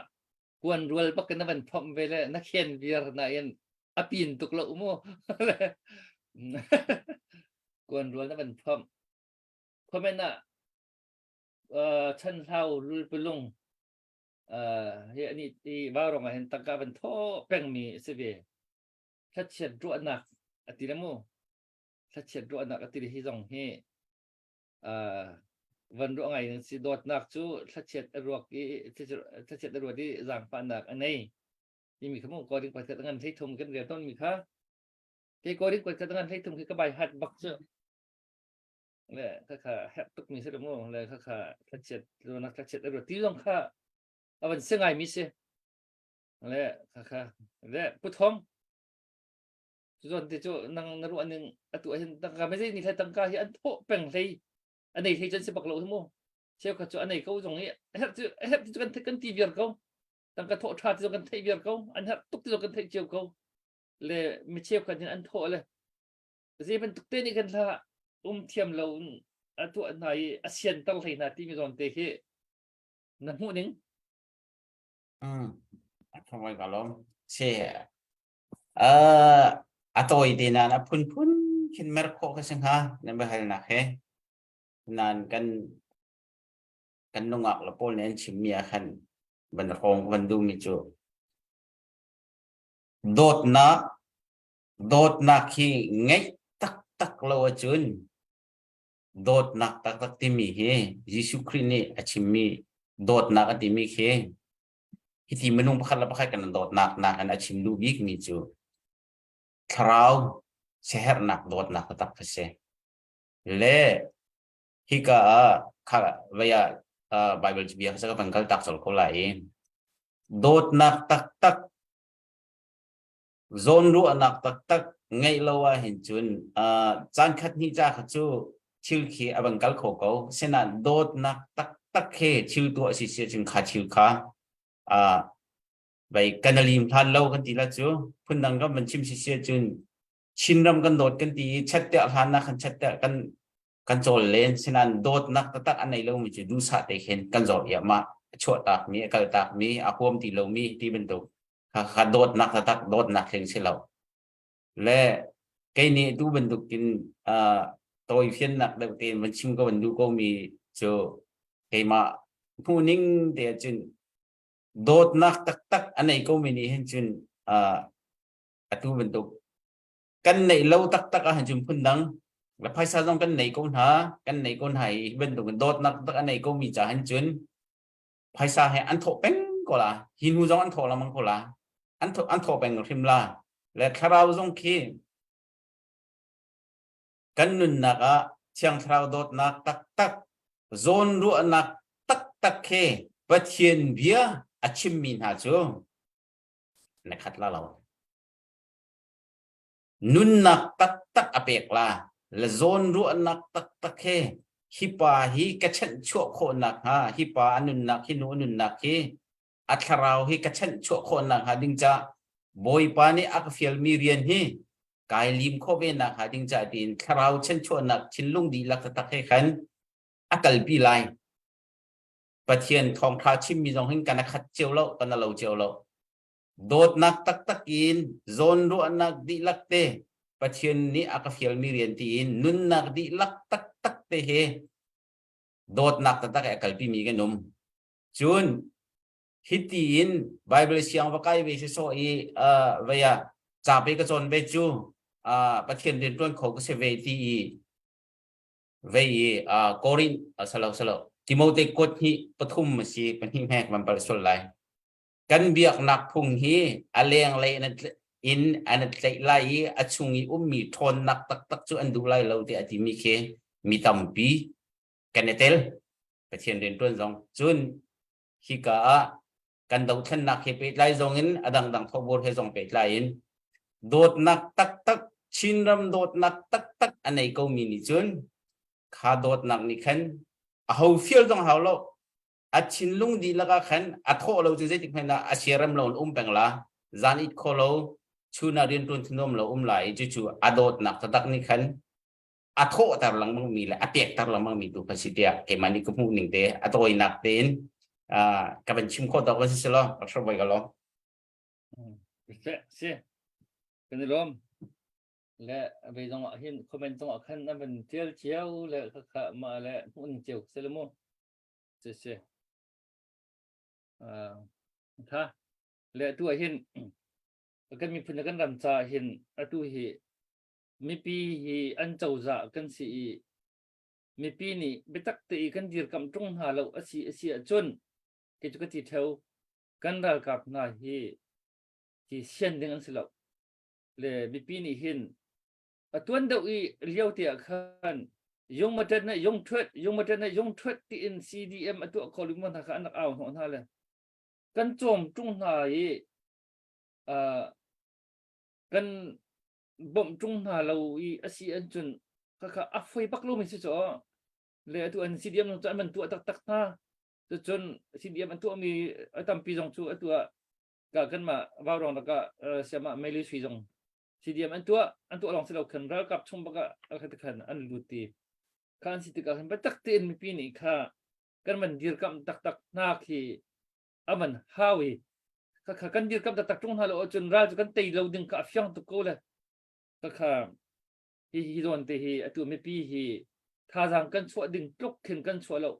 กวนรัวปักกันนับพร้อมไปเลยนักเขียนเบียร์นายนอภินตุกละอุโมกวนรัวนับพร้อมเพราะแม่น่ะฉันเท่าลุยไปลงเฮ้ยนี่ที่บ้าเราเห็นตั้งการเป็นท่อแป้งมีเสียถ้าเฉียดรัวนักอติละโมถ้าเฉียดรัวนักอติละที่สองเฮวันรุ่งไงสิโดดนักจู่ถ้าเฉียดรัวกี่ถ้าเฉียดรัวที่จางปานนักอันนี้ที่มีขโมยก่อดิ้งไปตั้งงานให้ทุ่มกันเรียนต้นมีค่ะที่ก่อดิ้งไปตั้งงานให้ทุ่มคือกระบายหัดบักเจ้าเนี่ยก็ค่ะแฮปตุกมีเสด็จโม่เลยก็ค่ะถ้าเฉียดรัวนักถ้าเฉียดรัวที่ต้องค่ะเอาเป็นเสื่อไงมิเสเนี่ยค่ะเนี่ยพุทธงส่วนที่จู่นั่งนรอันหนึ่งตัวเห็นตั้งการไม่ใช่นี่ใครตั้งการที่อันโตแป่งเลยอันนี้ที่ฉันจะบอกเราทั้งหมดเชื่อเขาจู่อันนี้เขาตรงนี้แฮปที่กันตีเบียร์เขาตั้งการโทษชาติที่กันตีเบียร์เขาอันแฮปตุกที่กันตีเจียวเขาเลยไม่เชื่อกันที่อันโทษเลยที่เป็นตุกเต้นี่กันละเทียมเราตัวไหนอาเซียนตั้งที่นาที่มีตอนเตะที่นั่นหูนึงทำไมกันล้มเชื่อตัวอีน่ะนะพุ่นคิดเมื่อโคกันสิงหาเนี่ยไม่ให้นักเฮนานกันนงอักละปนเนี่ยชิมเมียขันบันคงบันดูมิจูโดดนักขี้ไงตักเราจุนโดดนักตักที่มีเฮยิสุครินี่อาชิมีโดดนักที่มีเฮที่มนุษย์พักละพักกันโดดนักอันอาชิมดูบิกมิจูคราวเชฮร์นักโดดนักตักเสเล่ฮิกาข้าวิยาไบเบิลจีบีเขาจะเป็นการตักสโลกไลโดดนักตักโซนรู้นักตักไงเราว่าเห็นจุนจานขัดนี่จ้าเขาจูชิลคีอบังกัลโคเขาเช่นนั้นโดดนักตักเคชิลตัวสิเสียจึงขาชิลขาไปกันลิมพลันเรากันทีละจูพุ่นดังก็มันชิมสิเสียจุนชินรำกันโดดกันทีชัดเตะพลันนักกันชัดเตะกันโจลเลนฉะนั้นโดดนักตักอันไหนเราไม่จะดูสัตย์เห็นกันโจลอย่ามาชั่วตากมีกระตากมีอาควมที่เรามีที่เป็นตัวข้าโดดนักตักโดดนักเห็นเสียเราและไอ้นี่ดูเป็นตัวกินตัวเพี้ยนนักเด็กเต็มมันชิมก็เป็นดูก็มีโจไอ้มาผู้นิ่งเดียจนโดดนักตักอันไหนก็ไม่นี่เห็นจนดูเป็นตัวกันไหนเราตักอาหารจุ่มพุ่นดังแล้วภายใต้ต้องกันไหนก็หากันไหนก็หายเป็นตัวกันโดดนักตักอันไหนก็มีจ่าหันจุนภายใต้ให้อันโถเป็นก็ละหินหูจงอันโถละมันก็ละอันโถเป็นก็ทิมละและคราวจงคีกันนุนนัก เชียงทราวโดดนักตักตักโซนรัวนักตักตักเคปัจเจียนเบียอาชิมมินหาจูนะครับเรานุนนักตักตักอเปกลาและโซนรัวนักตักตักเคฮิปาฮิกระชันชั่วโคนักฮะฮิปานุนนักฮินูนุนนักฮิอัทราวฮิกระชันชั่วโคนักฮะดิงจ้าบอยปานีอักฟิลมีเรียนฮิกายลิมโคเวนักฮะดิงจ้าดินคราวชันชั่วนักชินลุงดีลักตักให้ขันอักลปีไลประเทียนทองคราชิมมีตรงหินกันนักขัดเจียวโลตอนนั้นเราเจียวโลโดดนักตักตักอินโซนรัวนักดีลักเตประเทียนนี้อักฟิลมีเรียนตีอินนุนนักดีลักตักตักเตเฮโดดนักตักตักอักลปีมีกันนุ่มจุนฮิตีอินไบเบิลเสียงว่าใกล้เวสิโซอีเวียจ่าไปกระจนเบจูประเทียนเดินต้นเขาก็เสเวทีเวียโครินสลาวที่โมเตกดฮีปฐุมมาสิเป็นหิ้งแหกมันประสบไลกันเบียกนักพุงฮีอเลียงเลยนั่นอินอันนั้นใจไล่อชุงอีมีทนนักตักจูอันดูไลเราที่อธิมีเคมีตัมปีกันเตลประเทียนเดินต้นสองจุนฮิกากันดาวทันนักเฮเป็ดไล่ซงอินอดังทบให้ซงเป็ดไล่อินโดดนักตักชินรำโดดนักตักอันไหนก็มีนิจุนขาโดดนักนี่ขันเอาฟิลต้องเอาเราอัดชินลุงดีแล้วก็ขันอัดโคเราจะได้ติดเป็นอาเชียรำเราเป็นละจานอิดโคเราชูนาเรียนตุนทนมเราไหลจู่ๆอัดโดดนักตักนี่ขันอัดโคตารลังมังมีเลยอัดเปียกตารลังมังมีตัวภาษีเดียเกี่ยมันนี่ก็พูดหนึ่งเดียอัดโดยนักเดินกับเป็นชิมโคตรก็สิละอักษรไว้กันละ เสียกันลมและไปตรงเห็นคอมเมนต์ตรงขั้นนั้นเป็นเจียวและข้ามาและมุ่งเจียวเสร็จแล้วมั้งเสียท่าและตัวเห็นกันมีพนักงานรำจ่าเห็นตัวเห็นมีปีอันเจ้าจ่ากันสิมีปีนี้ไปตักตีกันดีกับตรงหาเราอาศัยจนกิจกรรมที่เท่ากันรักกับนายที่เช่นเดียวกันสิเราเลยมีปีนี้เห็นตัวนั้นอีเลี้ยวเตียกันยงมาเจนยงทวดที่อิน CDM ตัวคอลิมันทักอันนักเอาของท่านเลยกันโจมตรงไหนกันบ่มตรงไหนเราอีอาศัยจนก็อัฟไฟปักลูมิสิจ่อเลยตัวอัน CDM ตัวมันตัวตักนะจน CDM มันตัวมีตามปีจงชูตัวก็กันมาว่ารองแล้วก็เสียมาไม่รู้สีจงCDM อันตัวลองสิเราขันเรากับชมบักอะไรขันอันดูตีขันสิติกันไปตักเตียนมีปีนี้ค่ะกันมันดีกับตักนาคีมันฮาวีค่ะกันดีกับตักตรงนั้นเราจนเราจะกันตีเราดึงกับฟิองตุกโกเลยค่ะฮีโดนตีฮีตัวมีปีฮีท่าทางกันชัวดึงลุกขึ้นกันชัวเรา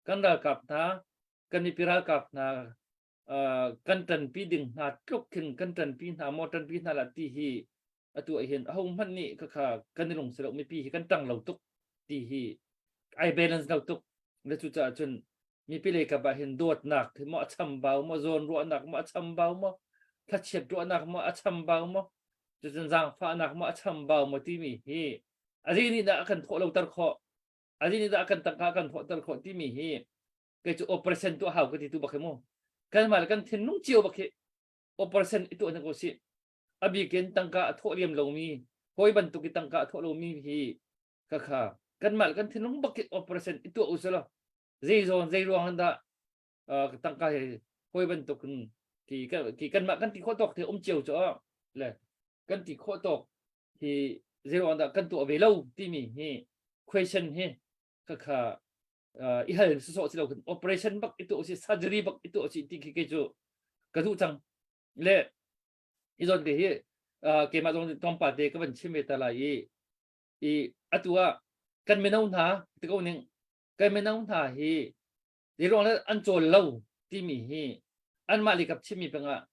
กันเรากับนะกันมีปีเรากับนะกันตันปีดึงหาลุกขึ้นกันตันปีหามอตันปีหาละตีฮีตัวเห็นเอามันนี่ก็ค่ะกันในหลงสลบไม่ปีกันตั้งเราตุกตีฮีไอเบลนส์เราตุกแล้วจุดจนมีปีเลยกับเห็นโดดหนักที่มาช้ำเบามาโซนรัวหนักมาช้ำเบามาถ้าเฉียดรัวหนักมาช้ำเบามาจุดจางฟ้าหนักมาช้ำเบามาที่มีฮีอันนี้น่ะกันพอเราตัดคออันนี้น่ะกันตั้งกันพอตัดคอที่มีฮีก็จะโอเปอเรชั่นตัวหาวก็ที่ตัวบักเขโมกันมาแล้วกันเห็นนุ่งเจียวบักเขโอเปอเรชั่นอีตัวนึงก็สิअभी के तंका थोड़ियम लोमी कोई बंतु की तंका थोड़ लोमी भी कखा कन माल कन थिनुं बकेट ऑपरेशन इतो उसलो जे रो हंदा तंका है कोई बंतु की कन मा कन ती खो तोक थे चियो जो ले कन ती खो तोक की जे रो हंदा कन तो अवेलो तिमी ही क्वेश्चन ही कखा इहल सो सिलो ऑपरेशन बक इतो उसी सर्जरी बक इतो उसी ती के जो कदु चंग ले 이전 대해 게마종 돈파데 그번 침메달라이 이 아투와 간메나운하 뜨거우닝 간메나운하 히 이런은 안졸로 티미히 안말리갑 침미병아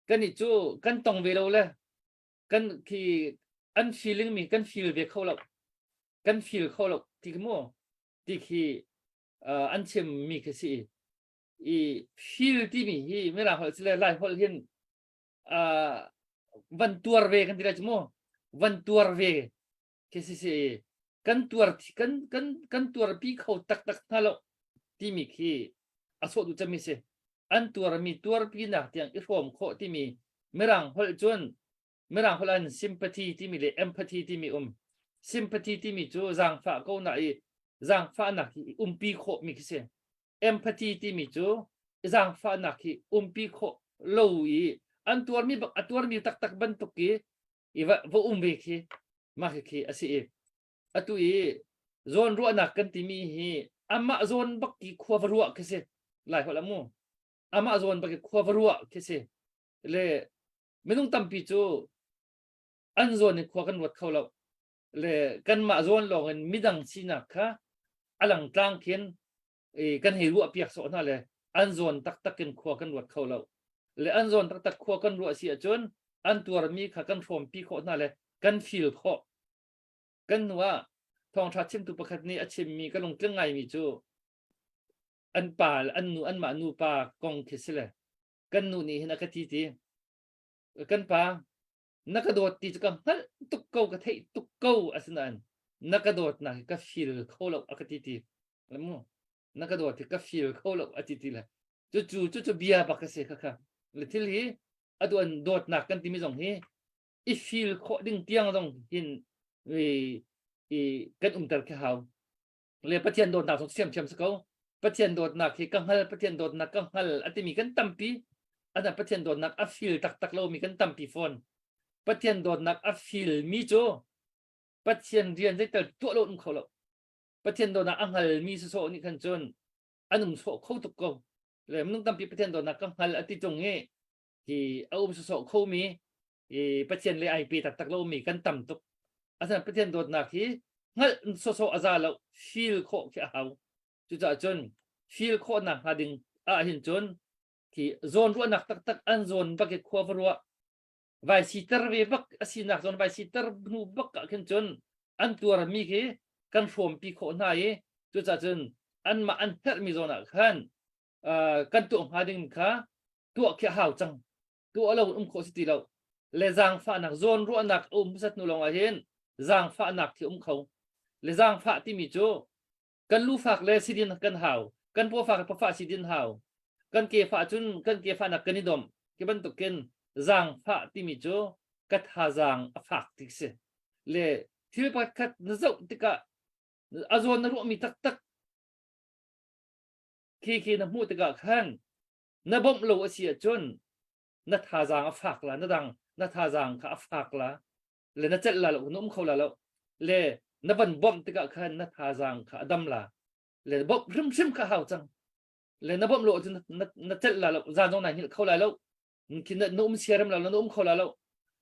간이주 간동베로래 간키 안 feeling mi kan feel ve kholo kan feel kholo tikmo tikhi an chem mi kasi i feel timi hi mera hol sile lai hol hin van tuar ve kan tira chmo van tuar ve kesi se kan tuar kan tuar pi khau tak thalo ti mi khi aso du chami se an tuar pi nak tiang i rom kho ti mi merang hol chun merang hol an sympathy ti mi le empathy ti mi sympathy ti mi chu zang fa ko na i zang fa na ki pi kho mi ki se empathy ti mi chu zang fa na ki pi kho lo i an tuar mi tak ban tuk ki i va be ki ma ki asi e atui zon ruwa nak kan ti mi hi ama zon bak ki khwa ruwa ki se lai hola mu ama zon bak ki khwa ruwa ki se le menung tampi chu an zon ni khwa kan wat khau lo le kan ma zon lo kan midang sina kha alang tlang khen kan he ruwa piak so na le an zon tak ken khwa kan wat khau lo le an zon tak khwa kan ruwa si achon an tuar mi kha kan from pi kho na le kan feel kho kan wa thong tha chim tu pakhat ni achim mi ka long tleng ngai mi chu an pal an ma nu pa kong khisile kan nu ni hina ka ti kan pa nakadot ti ka hal tuk ka thei tuk asnan nakadot na ka feel kholo akati ti lamu nakadot ka feel kholo atiti la chu bia ba ka se kha le thil hi adon dot na kan ti mi jong hi I feel kho ding tiang dong hin kan tar ke haw le pathian dot na so siam sko pathian dot na ki kang hal pathian dot na kang hal ati mi kan tampi ada pathian dot na a feel tak lo mi kan tampi phone pathian dot na a feel mi cho pathian rian dai tar to lo kho lo pathian dot na anghal mi so ni kan chon anum so kho tuk ko le mnung tampi pathian dot na kang hal ati chong nge ki au so kho mi pathian le IP tak lo mi kan tam tuk asan pathian dot na ki ngal so azalo feel kho ki haw chu cha chon feel kho na hading a hin chon ki zone ru nak tak an zone ba ke khwa ruwa vai sitar ve bak asinak zone vai sitar nu bak ka ken chon an tuar mi ki kan from pi kho na ye chu cha chon an ma an ter mi zona khan kan tu hading kha tu ki haw chang tu alo kho siti lo le zang fa nak zone ru nak sat nu long a hen zang fa nak thi kho le zang fa ti mi chu kan lu fak le sidin kan haw kan po fak pa fa sidin haw kan ke fa chun kan ke fa nak kan dom ke ban to ken zang fa ti mi chu kat ha zang a fak ti se le thil pa khat na zau tika azon na ru mi tak ki na mu tika khan na bom lo asia chun na tha zang a fak la na dang na tha zang kha a fak la le na chet la lo num kho la lo le na ban bom tika khan na tha zang kha adam la le bom rim kha haw chang le na bom lo chun na chet la lo za jong na ni kho la lo ki na num seram la num kho la lo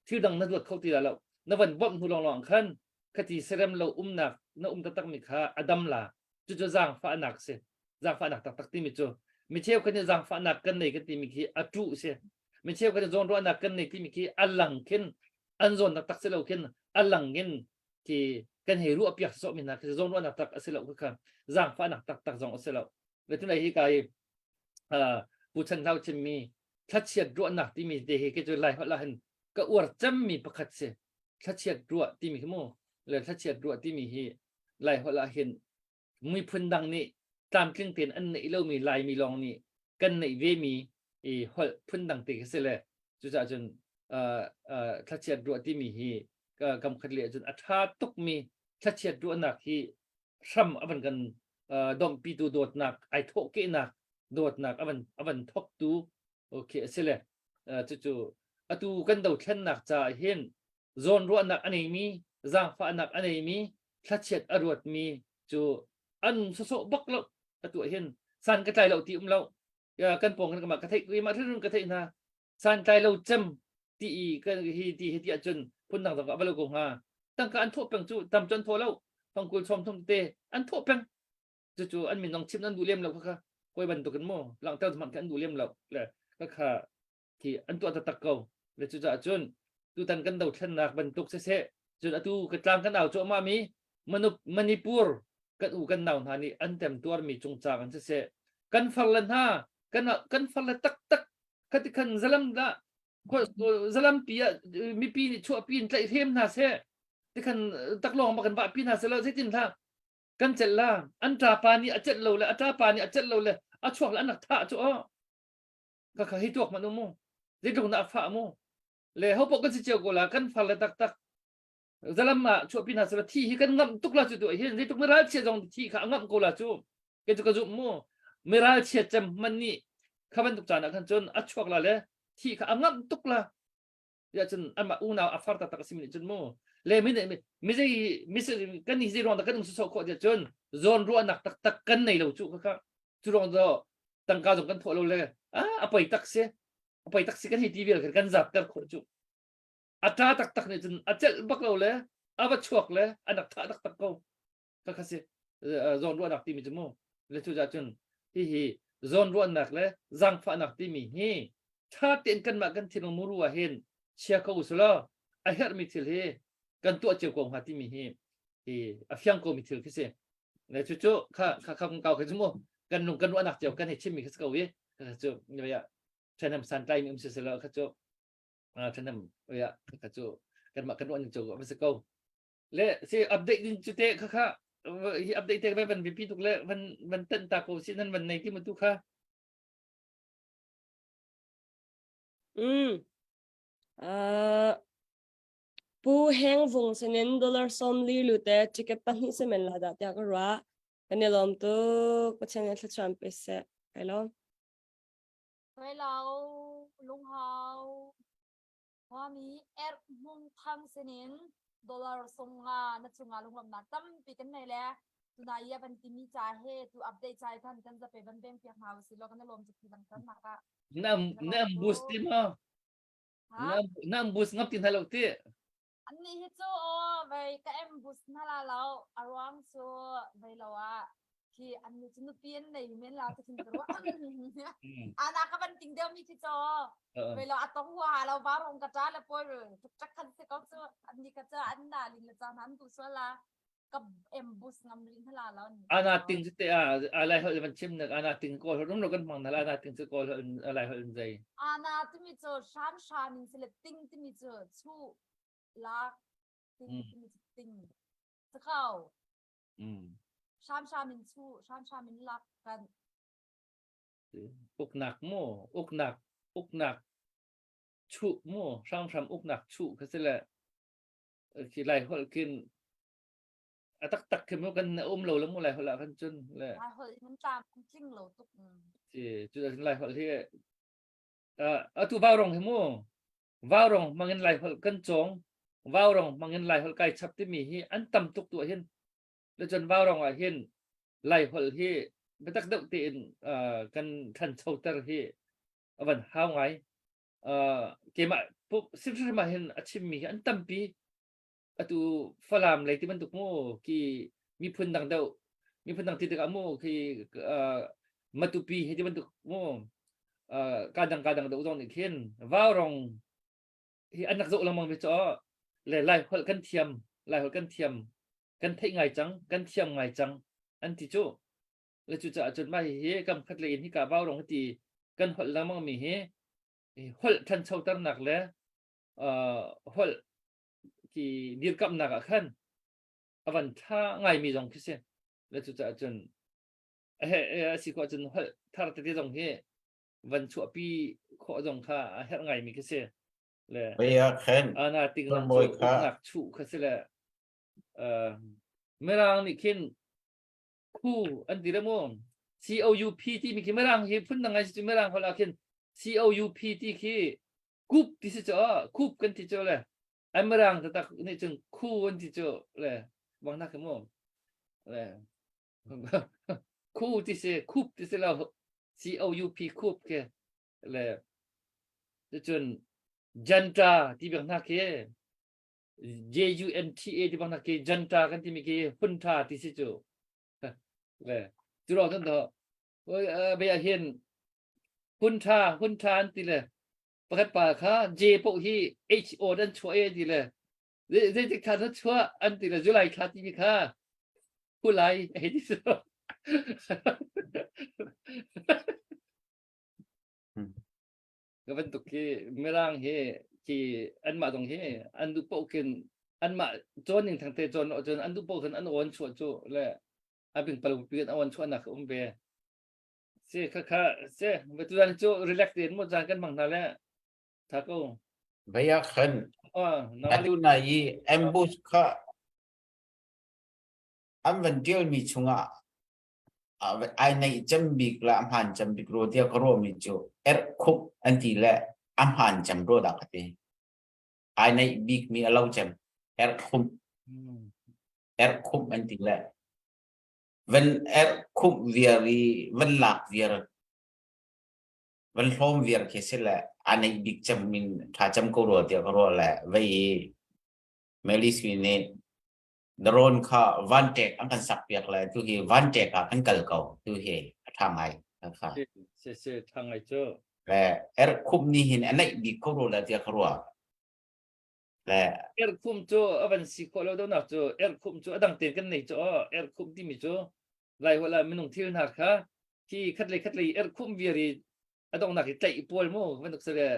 thil dang na dot kho ti la lo na ban bom hu long khan khati seram lo nak na ta tak mi kha adam la chu zang fa nak se zang fa nak tak ti mi chu mi cheu kan zang fa nak kan nei kan ti mi ki atu se mi cheu kan zon ro nak kan nei ti mi ki alang ken an zon tak se lo ken alang gen ki kan he ru apiak so mi na ki zon ro nak tak se lo kha zang fa nak tak zong se lo le tu nei hi kai pu chan thau chin mi thlat chiat ro nak ti mi de he ke chu lai ho la han ka ur cham mi pakhat se thlat chiat ro ti mi mo le thlat chiat ro ti mi hi lai ho la hin mi phun dang ni tam kling ten an nei lo mi lai mi long ni kan nei ve mi hol phun dang te se le chu cha chun thlat chiat ro ti mi hi ka kam khat le chun atha tuk mi thlat chiat ro nak hi sam aban kan dom pi tu dot nak ai tho ke nak dot nak aban thok tu okay se le chu atu kan do thlan nak cha hen zon ro nak anei mi zang fa nak anei mi thlat chiat arot mi chu an so bak lo atu hen san ka tai lo ti lo ya kan pong kan ma ka thai ma thun ka thai na san tai lo cham ti kan hi ti chun phun dang ka ba lo ko ha tang ka an tho pang chu tam chon tho lo thong kul som thong te an tho pang chu an min nong chim an du lem lo kha koi ban to kan mo lang ta man kan du lem lo le ka kha ki an to ta tak ko le chu cha chun tu tan kan do thlan nak ban tuk se chun atu ka tlang kan aw chu ma mi manipur kan u kan naw hani an tem tuar mi chung cha kan se kan farlan ha kan farla tak khati kan zalam da ko zalam pia mi pi ni chu pi tlai them na se ที่คันตักลองมากันบะพี่นาเสร็จแล้วสิจินท่ากันเจ็ดละอันตราปานี่อัจเจ็ดเราเลยอัตราปานี่อัจเจ็ดเราเลยอัช่วงละอันหนักท่าจ้ะก็คือให้ตัวมันนุ่มที่ตรงนั้นฝ่ามูเลยเขาบอกกันสิเจียวกูละกันฟังเลยตักจะลำมาช่วยพี่นาเสร็จที่ให้กันงับตุกละจุดตัวเห็นที่ตุกไม่รักเชียจงที่ข้างับกูละจูกันจุกจุมูไม่รักเชียจำมันนี่ข้าเป็นตุกจานะกันจนอัช่วงละเลยที่ข้างับตุกละya chen an ma una afarta ta kasim ni chen mo le mi se kan ni zero da kan so ko ja chen zone ro nak tak kan nei lo chu ka chu rong do tang ka jong kan tho lo le apai tak se kan hi tv kan zap tar kho chu ata tak ni chen achel bak lo le aba chuak le anak tha tak ko ka se zone ro nak ti mi chen mo le chu ja chen hi zone ro nak le zang fa nak ti mi hi tha ten kan ma kan thin mo ru a henเชียร์เขาอุสละไอ้เฮร์มิทิลเฮกันตัวเจ้าของหัดที่มีเฮอาฟิยังโกมิทิลคิดเสียในจู่ๆข้าคำเก่าขึ้นมั้งกันนุ่งกันว่านักเจ้ากันเห็นชิมมีคิดเขาเว้ยจู่เนี่ยฉันทำสันใจมีอุสละข้าจู่ฉันทำเว้ยข้าจู่กันมากันว่าหนึ่งจู่ก็ไม่สักเขาและสิอัปเดตจุดเตะข้าอัปเดตเตะไปเป็นวิปีทุกเละมันเต้นตาโกสินั่นมันในที่มันทุกข้าปูแห้งวงเสนนดอลลาร์ซอมลีลูเตจิกปันนี่เสมันละดาตยากรัวกันเนี่ยลมตุกปัจจัยนั้นทรัมป์เสะไอ้ล้อม ไว้เราลุงเฮาว่ามีมุงทางเสนินดอลลาร์ส่งงานัดส่งงาลุงลำนักตั้มปีกันไหนแล้วตุนายเป็นที่มีจ่ายให้ตัวอัปเดตจ่ายท่านกันจะไปบันเบงเปียกหาวสิเรากันลมจะที่บันกันมากะน้ำบูสต์มั้งน้ำบูสต์งับตินฮัลโหลที่อันนี้ฮิโจไปกับเอ็มบุสนาลาเราอารวงโซไปเราอะที่อันนี้จะนุเปลี่ยนในเมนเราจะคิดกันว่าอันนั้นก็เป็นจริงเดียวมีฮิโจไปเราอัตหัวเราบ้ารงกระจายแล้วป่วยเลยจักคันเสก็จะอันนี้ก็จะอันน่ะลิงละจานั้นตัวส่วนละกับเอ็มบุสงำลิงทลาเราอันนั้นติงสิเตะอะไรเขาจะมันชิมเนี่ยอันนั้นติงโกลเราต้องเรากันฟังนะอันนั้นติงสิโกลอะไรเขาใจอันนั้นที่มีเจอชามินสิเลติงที่มีเจอชูลักติงจะเข้าชามินชูชามินลักกันอกหนักโม่อกหนักชุโม่ช่างอกหนักชุก็สิแหละที่ไรเขากินตักขึ้นมากันเราแล้วมั่วไรเขาละกันจนแหละมันตามจริงเราตุกจุดไรเขาที่ตัวว้าวรองเห็นโม่ว้าวรองมันเงินไรเขากันจงว้าวรองมันเงินไหลหัวไก่ชับที่มีที่อันต่ำตุกตัวเห็นแล้วจนว้าวรองเห็นไหลหัวที่ไม่ตักเด็กตีนกันทันโซเตอร์ที่วันห้าวไงเกมปุ๊บสิบชั่วโมงเห็นอาชีพมีอันต่ำปีตัวฝรั่งเลยที่มันตุกโม่ที่มีพื้นดังเดียวมีพื้นดังที่ตะกโม่ที่มาตุปีที่มันตุกโม่การดังเดียวตรงนี้เห็นว้าวรองที่อันนักโจลงมังไปจ่อเลยไล่หัวกันเทียมกันเทง่ายจังกันเทียมง่ายจังอันที่จู่แล้วจู่จะจนมาเฮกำคัดเลยที่กาบ้าลงที่กันหัวลงมังมีเฮหัวทันเช่าตั้งหนักแล้วหัวที่ดีกับหนักขันวันท่าง่ายมีตรงที่เสียแล้วจู่จะจนสิขอจนหัวท่าตัดที่ตรงเฮวันชั่วปีขอตรงข้าเฮ็ดง่ายมีที่เสียเลยอันนั้นติงลำจุกหนักชุกคือละเมื่อรังนี่คินคู่อันที่ละมั้ง COUP ที่มีคินเมื่อรังเห็นพุ่นยังไงสิเมื่อรังเขาละคิน COUP ที่คือคูปที่สิจ้าคูปกันที่จ้าเลยอันเมื่อรังแต่นี่จึงคู่กันที่จ้าเลยบางนักมั้งเลยคู่ที่สิคูปที่สิเรา COUP คูปแค่เลยจนจันทราที่บางนักJUNTA ที่บางนักจันทรากันที่มีกี่พุ่นท่าที่สิจูเลยจุดเราตั้งแต่ไปเห็นพุ่นท่าที่เลยประกาศป่าค่ะ J พวกที่ HO ดันช่วยที่เลยเรื่องที่ขาดช่วยอันที่เลยจุลัยขาดที่มีค่ะผู้ไล่ไอ้ที่สุดก็เป็นตุกที่เมื่อร่างเฮที่อันมาตรงเฮอันดูโปกิน อันมาโจนหนึ่งทางเตโจนโจนอันตุโปกันอันโอนชวนจูและอันเป็นปลุกเปลี่ยนอันชวนนักเบเสียค่ะเสียเวทุนจูรีแลกซ์เดนหมดจานกันบางนั่นแหละถ้าก็ Baya khan อ๋อน้อง atu na yi ambush kha amvan deal mi chunga ai nei chambik la amhan chambik ro dia kro mi chu khup anti la amhan cham ro da kate ai nei big mi alo cham khup khup anti la when khup viari when lak viar when home viar kesela anei big cham min tha cham ko ro dia kro la vai melis mi ne drone kha van tek ang kan sak piak la tu hi van tek ka kan kal ko tu hi thang ai kha เสียทางไอ้เจ้า la khup ni hin anei big ko ro la dia kro la คุมจูอันสิโคเราต้องนักจูคุมจูดังเตียนกันในจูคุมที่มีจูไรเวลาไม่ต้องที่นักค่ะที่คัดเลยคุมวีรีต้องนักใจปวดมู่มันต้องเสีย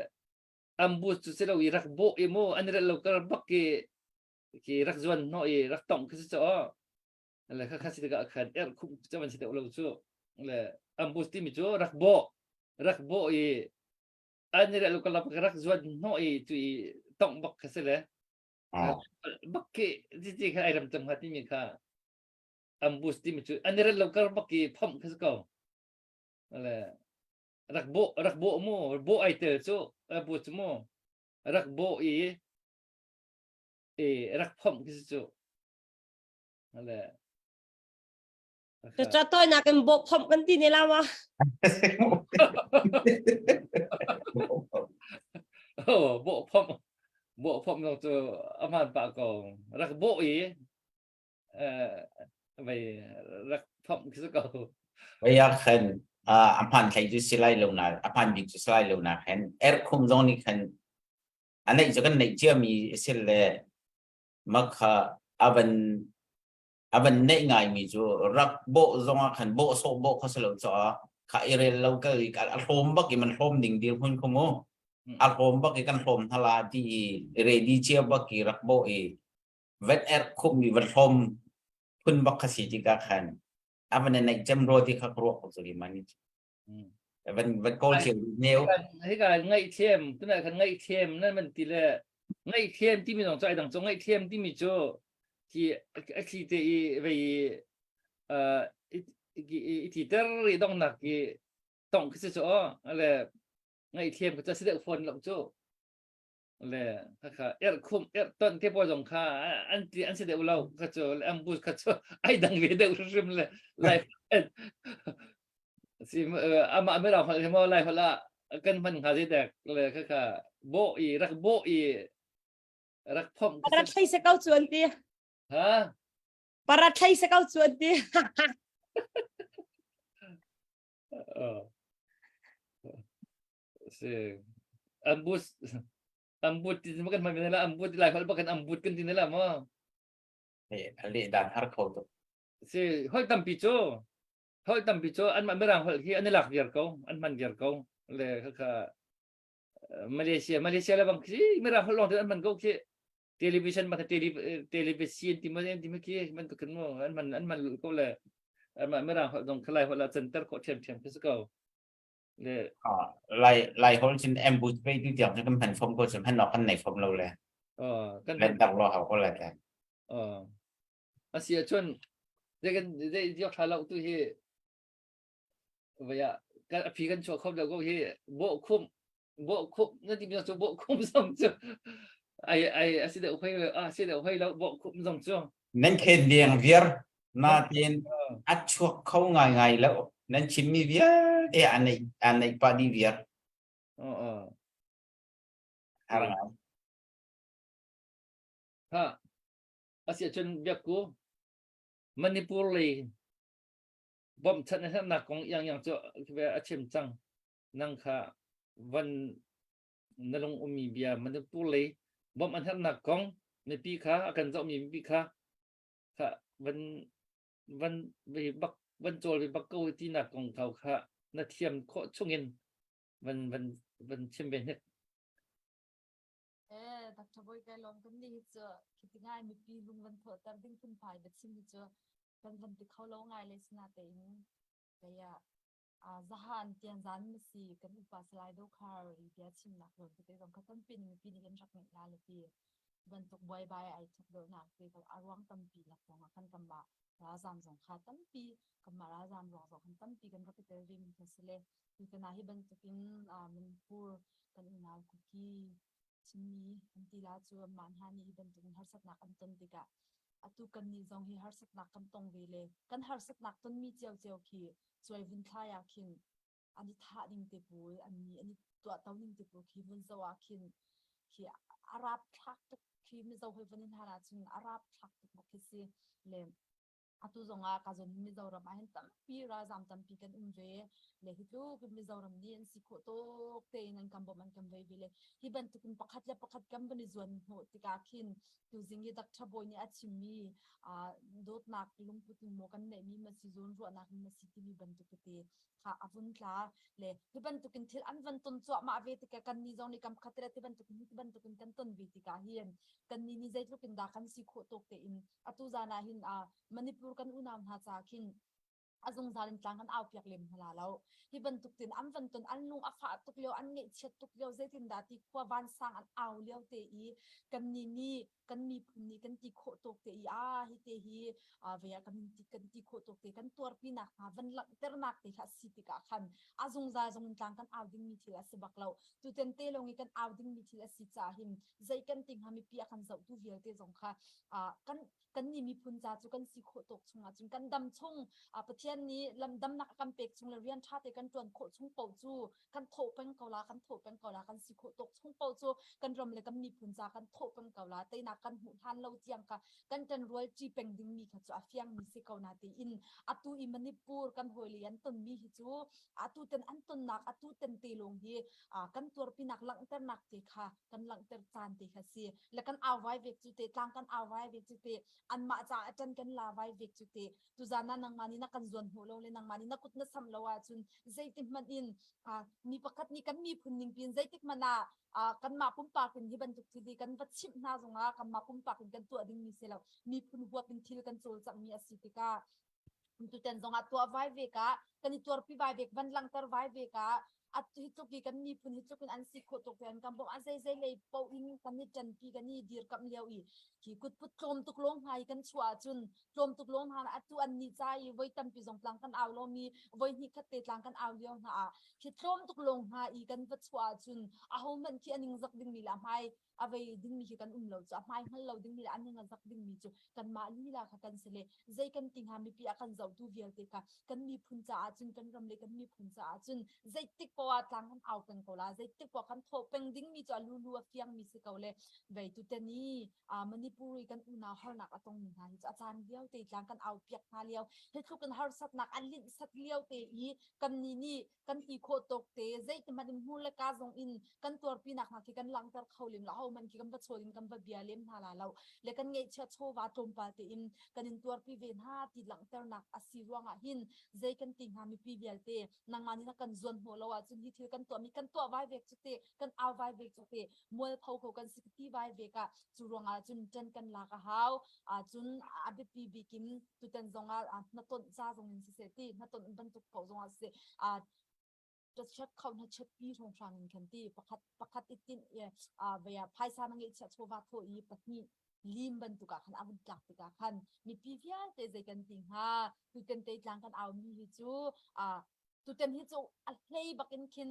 อัมบูจูเสียเรารักโบเอมู่อันนี้เราก็บักกี่รักจวนน้อยรักต้องคือจูอะไรค่ะสิเด็กขันคุมจะมันสิเด็กเราจูอะไรอัมบูที่มีจูรักโบอันนี้เราก็รักจวนน้อยจุยต้องบักคือเสียบักกี้จริงๆค่ะไอ้รำจำค่ะที่มีค่ะอัมบูสที่มีจุดอันนี้เราก็บักกี้พัมคือก็อะไรรักโบมู่โบไอเตอร์จูบูสมู่รักโบรักพัมคือจูอะไร จะตัวนักกันบอกพร้อมกันที่นี่แล้ววะ โอ้โบพัมต้องจูอามันปากกงรักโบไปรักพัมคือก็ baya khan amhan thai ju silai lo na amhan big ju silai lo na khan khum zong ni khan anei jagan nei chia mi sil le makha aban nei ngai mi ju rak bo zonga khan bo so bo khoslo cho kha ire lo ka alhom ba ki man hom ding dir hun khomo alhom ba ki kan hom thala ti ready chia ba ki rak bo vet khum mi vet hom hun ba khasi ti ka khan aban nei jam ro ti kha ro ko so ki mani ven ko chi neu ให้การง่ายเทียมตัวไหนกันง่ายเทียมนั่นมันตีเลยง่ายเทียมที่มีสองใจต่างจงง่ายเทียมที่มีโจที่ที่ไปที่เตอร์ต้องหนักต้องคือโจอะไรง่ายเทียมก็จะเสด็จฝนหลังโจอะไรค่ะคุมต้นที่พอจงค่าอันที่เสด็จเราก็โจอัมบูสก็โจไอ้ดังเวเดอร์ริมเลยไลฟ์สิอามาไม่เราคนที่มาไลฟ์คนละกันพันหาสิเด็กเลยค่ะโบรักโบรักพม para tayo sa kautuan ti ฮะ para tayo sa kautuan ti สิอัมบูที่มันกันมาเป็นอะไรอัมบูที่ไลฟ์คนละกันอัมบูกันที่นี่แหละมั้ง ali dan har ko to สิห้อยตั้มปีโจอันมันไม่รังคนที่อันนี้หลักเดียร์เขาอันมันเดียร์เขาเลยค่ะมาเลเซียแล้วบางทีไม่รังคนลองที่อันมันก็คือทีวีชันมาเทลีวิซีนที่มันคือมันก็ขึ้นมาอันมันก็เลยอันมันไม่รังคนตรงคลายคนละเซ็นเตอร์ก็เทียมคือเขาเลย lai hol chin ambush pe ti tiang kan phan phom ko cham han no kan nei phom lo le กัน len dak lo ha ko la ta อาเซียชนเด็กยกขาเราตัวที่ว่าการพิการชั่วครบแล้วก็ที่โบคุมนั่นที่มีตัวโบคุมสองจุดไอ้สิเดอให้เราโบคุมสองจุด nen khen diang vier na tin at chuak khau ngai lo nen chim mi vier e anei pa di vier arang ฮะอาเซียชนเบียกูมันนิปุรีบอมชัดในท่านหนักของอย่างเจ้าคือว่าอาเชมจังนั่งค่ะวันนรงอมีเบียมันนิปุรีบอมอันท่านหนักของในปีค่ะอาการเจ้ามีปีค่ะค่ะวันไปบักวันโจลไปบักเกาที่หนักของเขาค่ะนาเทียมโคช่วงเงินวันเชื่อมเป็นเนี่ย tak ทบอยไกลอมกันนี่เจอคิดง่ายมีปีลุงวันเถิดตั้งดิ้งคุณภายเด็ดซิมเจอกันวันติเขาเล่าง่ายเลยสนาเต็งกายzahan tian zan mi si kan upa slide do car dia chim nak ron te ron ka tan pin mi pin kan rak la le pi ban tok boy bai ai thak do nak te ko arwang tam pi nak ko kan kam ba ra zam jong kha tam pi kam ma ra zam ro kan tam pi kan rak te rim ka sele tu kan hi ban tokin min pur kan ina ku ki chimi an ti la chu man ha ni ban tok har sat nak an ton ti ka atu kan ni jong hi har sat nak kam tong ve le kan har sat nak ton mi cheu cheu kiช่วยวินทายาคินอันนี้ท่าดิ่งเตปูอันนี้ตัวเต้าดิ่งเตปูคีวินสวาคินคีอารับทักตุกคีมิเจ้าเฮวันนินทาราจึงอารับทักตุกคิสิเลมอาตุจงอาการจนมิเจ้าเรามาเห็นตั้มปีราจำตั้มปีกันเวเลฮิตุกมิเจ้าเราเนี่ยสิโคโตกเตนันกัมบมันกัมเววิเลฮิบันตุกินปักขัดยาปักขัดกัมบันิจวนโหติกาคินตุจิงยีดักทับโบนี่อาชิมีโดดนักลุงพุติโมกันเนี่ยมีมาซิจวนรัวนักมาซิติมีบันตุกเตค่ะอาวุธลาเลฮิบันตุกินทิลอันวันตุนจั่วมาเวติกากันนี่จงนี่กัมขัดเรติบันตุกินกันตุนเวติกาเฮียนกันนี่ใจทุกินดากันสิโคโตกเตอินอาตุจานาหินมณิปุรกันอุณามหาจาคินอาจงซาลินตังกันเอาเปียกเล็มหลาแล้วที่บรรทุกตินอันวันตุนอันลุงอาฝาตุกเลียวอันเงเช็ดตุกเลียวเจตินดาติขวาวันสร้างอันเอาเลียวเตอีกันนี่กันมีภูมิกันตีโคตกเตอีฮิเตฮีเวียกันตีโคตกเตกันตัวปีนักวันหลังเตอร์นักเตะสิติกาขันอาจงซาจงตังกันเอาดิ้งมีทีละสบักเราตุเตนเตลงอีกันเอาดิ้งมีทีละสิจ่าหิมใจกันติงหามีเปียกันเจ้าตุเวียเตจงค่ะกันนี่มีพุนจาจุกันสิโคตกชงจึงกันดำชงประเทศนี้ลำดำนักกันเป็กชงเรียนชาติกันจวนโคชงเป่าจูกันโถเป็นเกาลากันโถเป็นเกาลากันสิโคตกชงเป่าจูกันรำเลยกันมีพุนจากันโถเป็นเกาลาเตนักกันหูทันเราเจียงกันจันรวยจีเป็นดิ้งมีขจูอาฟียงมีสิเกานาเตอินอตูอิมันนิปูร์กันหอยเลียนต้นมีหิจูอตูเต็นอันต้นนักอตูเต็นเตลงฮีกันตัวปีนักหลังเตนักเตค่ะกันหลังเตจานเตค่ะสิแล้วกันเอาไว้เวกจุเตต่างกันเอาไว้เวกจุเตอันมาจากอาจารย์กันลาไว้เวกจุเตตุจานานังมานี่นักกันส่วนหัวเราเลยนังมานี่นักกุศลสัมลาวาจุนใจติมันอินมีประคัดนี่กันมีพุนนิงปีนใจติมันนากันมาปุ่มปากเป็นที่บรรทุกที่ดีกันวัดชิมนาจงกันมาปุ่มปากเป็นกันตัวดิ้งมีเสลามีพุนหัวเป็นทิลกันโจลจากมีอสิติกาตุเตนจงตัวไว้เวกากันตัวปีไว้เวกวันหลังเตอร์ไว้เวกาอัตหิตุกีกันมีพุนหิตุกันอันสิโคตกเป็นกันบอกอันใจเลยเป่าอินกันนี่จันปีกันนี่ดีร์กับเลี้ยวอีที่กุดพุทโจมตุกลงหายกันชัวจุนโจมตุกลงหาอัตุอันนี้ใจไว้ตันปีจงพลังกันเอาเรามีไว้หิคัดเตลังกันเอาเลี้ยวนะที่โจมตุกลงหาอีกันวัดชัวจุนอาหมันที่อันนิงจักดึงมีละไม่เอาไว้ดึงมีกันเราจะไม่ให้เราดึงมีละอันนิงจักดึงมีจุกันมาลีละค่ะกันเสลใจกันติงหามีปีอากันเจ้าดูเวียลเตค่ะกันมีพุนจ่าจุนกันรำเลยกันมีพุนจ่าจุนใจติกว่าทางกันเอาเป็นก็ละใจติกว่ากันโทเป็นดิ้งมีจะลัวเฟียงมีสิเกาเลยไว้ตุเตนี่มณิปุรีกันอุณาหานักตรงนี้นะอาจารย์เลี้ยวเตะทางกันเอาเปียกมาเลี้ยวเฮ็ดทุกกันหาสัตว์นักอันลิ้นสัตว์เลี้ยวเตะอีกันนี่กันตีโคตกเตะใจที่มันมูลค่าจงอินกันตัวปีนักมาที่กันหลังจากเขาเลี้ยงแล้วมันที่กันบัดโชลิมกันบัดเบียเลี้ยงหาลาเราเล็กกันเงยเชื่อโชว์ว่าตรงปาเตอินกันอินตัวปีเวนห้าที่หลังจากนักอาศิวงอ่ะหินใจกันติงหามีปีเบียเตะนางมานี่นักกันจวนหัวเราจนที่ถือกันตัวมีกันตัวไว้เวกจุเตกันเอาไว้เวกจุเตมวยเผาเขากันสิที่ไว้เวกะจุรวงจุนจันกันลากะฮาวจุนอาบิปีบิกิมตุเตนจงนัต้นซาจงนินสิเสตีนัต้นบรรทุกเผาจงเสจะชัดเขานัดชัดปีทงชานินคันตีประคัดอิตินเวียไพซานังเอชโชวาโทอีปะนี่ลิมบรรทุกขันอาวุธจักติกาขันมีปีเวียเตใจกันติงฮาตุเตนเตจางกันเอามีฮิจูตุเตนฮิจูอัลเลย์บักอินคิน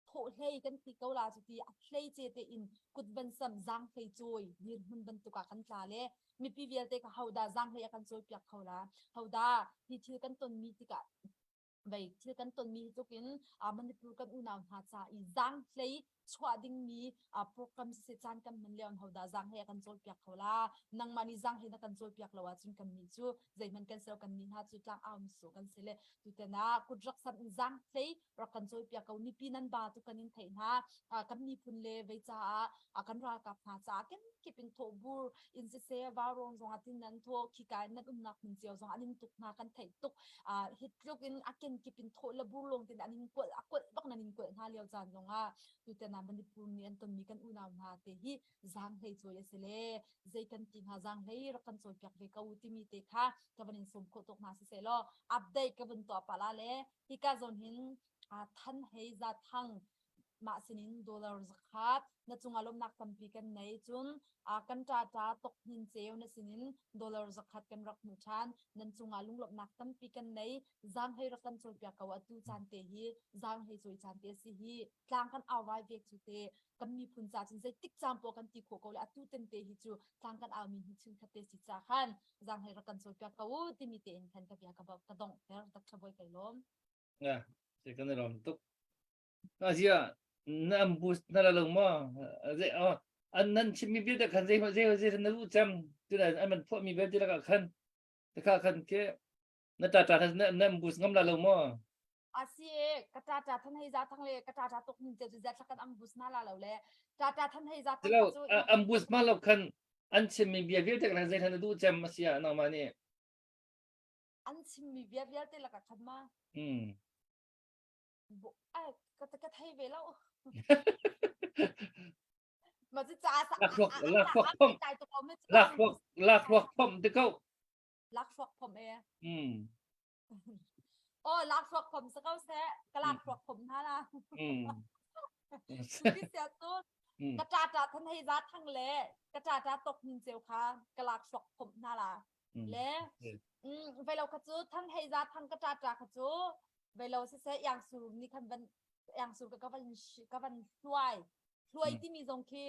โถเฮกันตีเกาลาจุตีอัลเลย์เจเตอินกุดบันซัมจางเฮจอยยืนมันบรรทุกขันจาเลมีปีเวียเตกเฮาดาจางเฮกันโจยเปียกเขาละเฮาดาที่ชื่อกันต้นมีติกาไว้ชื่อกันต้นมีจุกินมันพูดกันอุณาหาจาอีจางเลยชัวดิ้งมีโปรแกรมเสจานกันมันเลี้ยงเขาดาจางให้กันโจลเปียกเขาละนังมันจางให้นักกันโจลเปียกเราว่าจึงกันมีจูใจมันกันเซลกันมีหาจุดจางเอามิสูกันเสเลตุเตนะกุดรักษาจางเลยรักกันโจลเปียกเขานี่ปีนันบาตุกันนินเทนะกันมีพุนเลไว้จ้ากันรากับหาจ้ากันกิเป็นโทบูอินเซเซวารองจงอาทินนั้นโทขี้กายนั้นนักมันเจียวจงอันนี้ตุกนากันไถตุกฮิตลูกอินอากินกิเป็นโทละบูลงตินอันนี้กวดบักนันกวดหาเลียวจานจงตุเตนะ na Manipur ni anton mi kan unaw na te hi zang hei choi asile zai kan tin ha zang hei ra kan choi pyak ve ka uti mi te kha ka banin som kho tok ma se lo update ka bun to pala le hi ka zon hin than hei za thang ma sinin dollar zakhat na chunga lom nak tampi kan nei chun kan ta tok nin cheu na sinin dollar zakhat kan rak mu than nan chunga lung lop nak tampi kan nei zang hei ra kan choi pyak ka wa tu chan te hi zang hei choi chan te si hi tlang kan awai vek chu te kan mi phun cha chin zai tik cham po kan ti kho ko la tu ten te hi chu tlang kan aw mi hi chin khate si cha khan zang hei ra kan choi pyak ka u ti mi te in khan ka pyak ka ba ka dong her tak chaboi kai lom nè sẽ cái này làm tốt gì à nam boost nó là lồng mà dễ anh nên chỉ mi biết được khăn dễ nó lú chăm tức là anh mình phụ mi biết được cái khăn cái nó trả nam boost ngâm là lồng mà asie kata than hei za thang le kata tok nin te za thakan am bus na la lo le kata than hei za thế thang là chu am boost mà lộc khăn anh chỉ mi biết được khăn dễ nó lú chăm mà xia nó mà nè an chim mi bia bia te la ka khan ma bo ai kata ka thei ve lo mà chỉ cha sa lạc phọc tai to ko me lạc phọc phom thì câu lak phok phom e อืม โอ้ลักฟอกผมสะเขาแซะกะลักฟอกผมท่าละ อืม พี่เสียตู้กระจาดทันให้รัดทั้งเละกระจาดตกนินเจียวค่ะกะลักฟอกผมท่าละเละเวลาขจูทั้งให้รัดทั้งกระจาดขจูเวลาเสียอย่างสูงนี่คันเป็นอย่างสูงก็วันช่วยที่มีทรงคี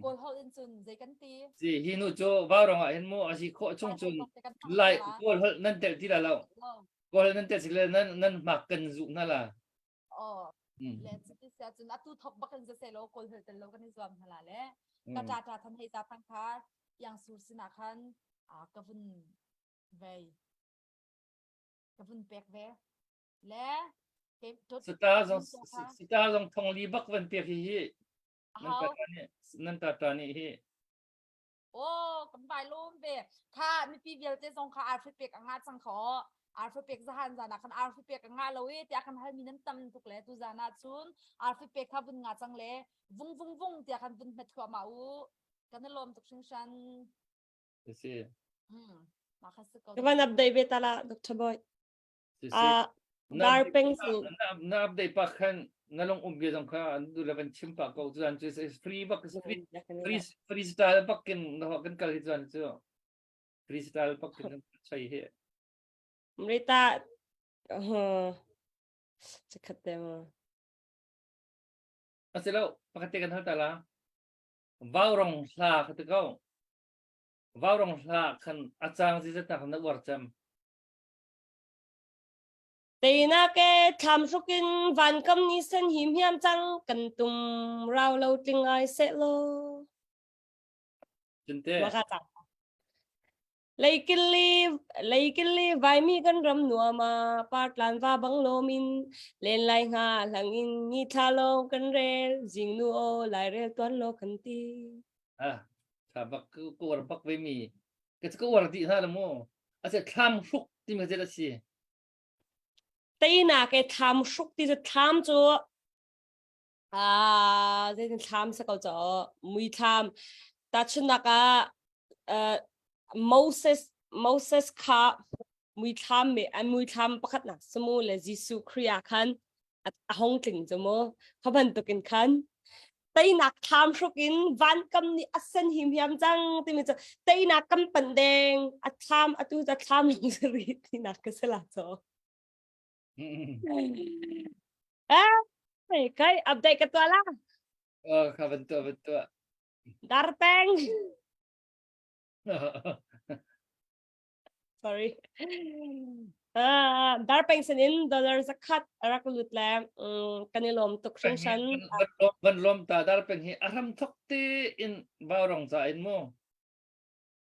โกลฮอลอินซุนใจกันตี สิฮินุโจบ้ารองอ่ะเห็นโมอาชีโคชงชนไล่โกลนั่นเตที่ละเราโกลนั่นเตสิเลยนั่นมักกันจุนั่นล่ะ อ๋อและจิตเสียจนตู้ทบบักกันจะเสร็จแล้วโกลเฮลแต่เราก็ในส่วนหลายแล้วกระจาดทันให้จัดทั้งค้าอย่างสูสินาคันกระฟุนเวกระฟุนเปกเวและเก็บจุด สตาร์จงทองลีบักวันเปียกฮีนั่นตานี่ฮี โอ้กันไปลุ่มเบค่ะมีปีเดียวจะส่งค่ะอาร์ฟิเปกงาจังขออาร์ฟิเปกจะหันจานะคันอาร์ฟิเปกงาเราแต่คันให้มีน้ำตำทุกเลยตุจานาซุนอาร์ฟิเปกค่ะบุญงาจังเลยวุ้งแต่คันบุญเม็ดขัวมาอูกันลมตุกชิงชัน สิ มาคัสก็ Kawan update betala Dr. Boy. Darpeng sin. นับได้ปักขันนั่นลงอุ้มเบียดงค่ะดูแลเป็นชิมปากเขาจุดนั้นจะฟรีบักฟรีสไตล์ปักกินนะฮะกันกันที่จุดนั้นจ้ะฟรีสไตล์ปักกินใช่เหรอ Mereka cekat demo. เสร็จแล้วปกติกันเท่าไหร่ละว้าวรองสาขัดเขาว้าวรองสาขันอาจารย์ที่จะตั้งนักวัดจำ Tina ke tham sukin van kam ni sen him hiam chang kan tum rau lo ting ai se lo จนเต้ maka chang Laikili vai mi kan ram nuwa ma part lan va bang lo min len lai nga lang in ni tha lo kan re jing nu o lai re tuan lo kan ti ถ้าบักกูวาร์บักไม่มีก็จะกูวาร์ดีท่าละโมอาจจะทำฟุกที่มันจะได้สิ Tina ke tham suk ti tham chu den tham sa ko cho mui tham ta chuna ka Moses ka mui tham me mui tham pakhat na samu le Jisu Kriya khan at ahong ting jamo khaban to kin khan Tina tham sukin van kam ni asen him hiam jang ti mi cho Tina kam pandeng at tham atu ta tham ling sri Tina ka sala cho Kai update ka to la ค่ะเป็นตัว Darpeng sorry Darpeng senin dollar zakat arakulut la kanilom tuk shan วันลมตาดาร์เป็นเฮอารมทุกทีอินบ่าวรองสายโม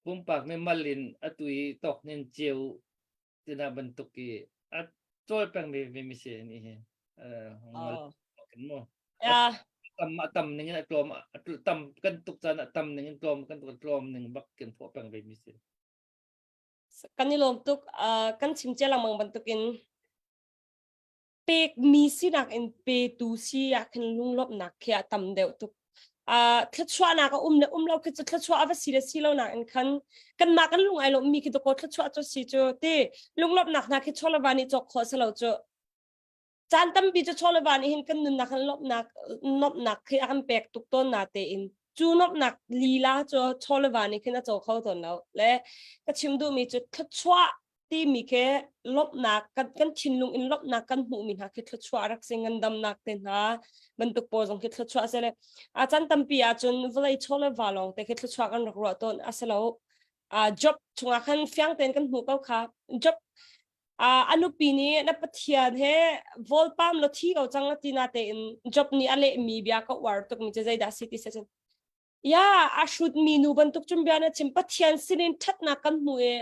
ปุ่มปากไม่มาลินอตุยตกนินเจียวที่น่าบรรทุกีอัดช่วยแปลงไม่มีเสียนี่มากันโม ya ตำหนึ่งกลมตำกันตุกจานตำหนึ่งกลมกันตุกกลมหนึ่งบักกันพวกแปลงไม่มีเสีย kanilom tuk kan chimche lang mang bantukin pek mi si nak in pe tu si ya kan lung lop nak kya tam deu tu thla chwa na ka le lo ke thla chwa ava si le si lo na in kan ma kan lung ai lo mi ki to ko thla chwa cho si cho te lung lop nak na ke chola wani chok kho sa lo cho chan tam bi cho chola wani hin kan nun na kan lop nak ke akan pek tuk ton na te in chu nop nak lila cho chola wani kina cho kho ton lo le ka chim du mi cho thla chwa ti mi ke lop nak kan chin lung in lop nak kan mu mi ha ke thla chwa rak singan dam nak ten ha ban tuk po jong ke thla chwa se le a chan tam pi a chun vlai chola walong te ke thla chwa kan rak ro ton asalo job chunga khan fyang ten kan mu kau kha job anu pi ni na pathian he vol pam lo thi go chang la tina te in job ni ale mi bia ka war tuk mi che zai da city session ya a shoot mi nu ban tuk chum bia na chim pathian sinin that na kan mu e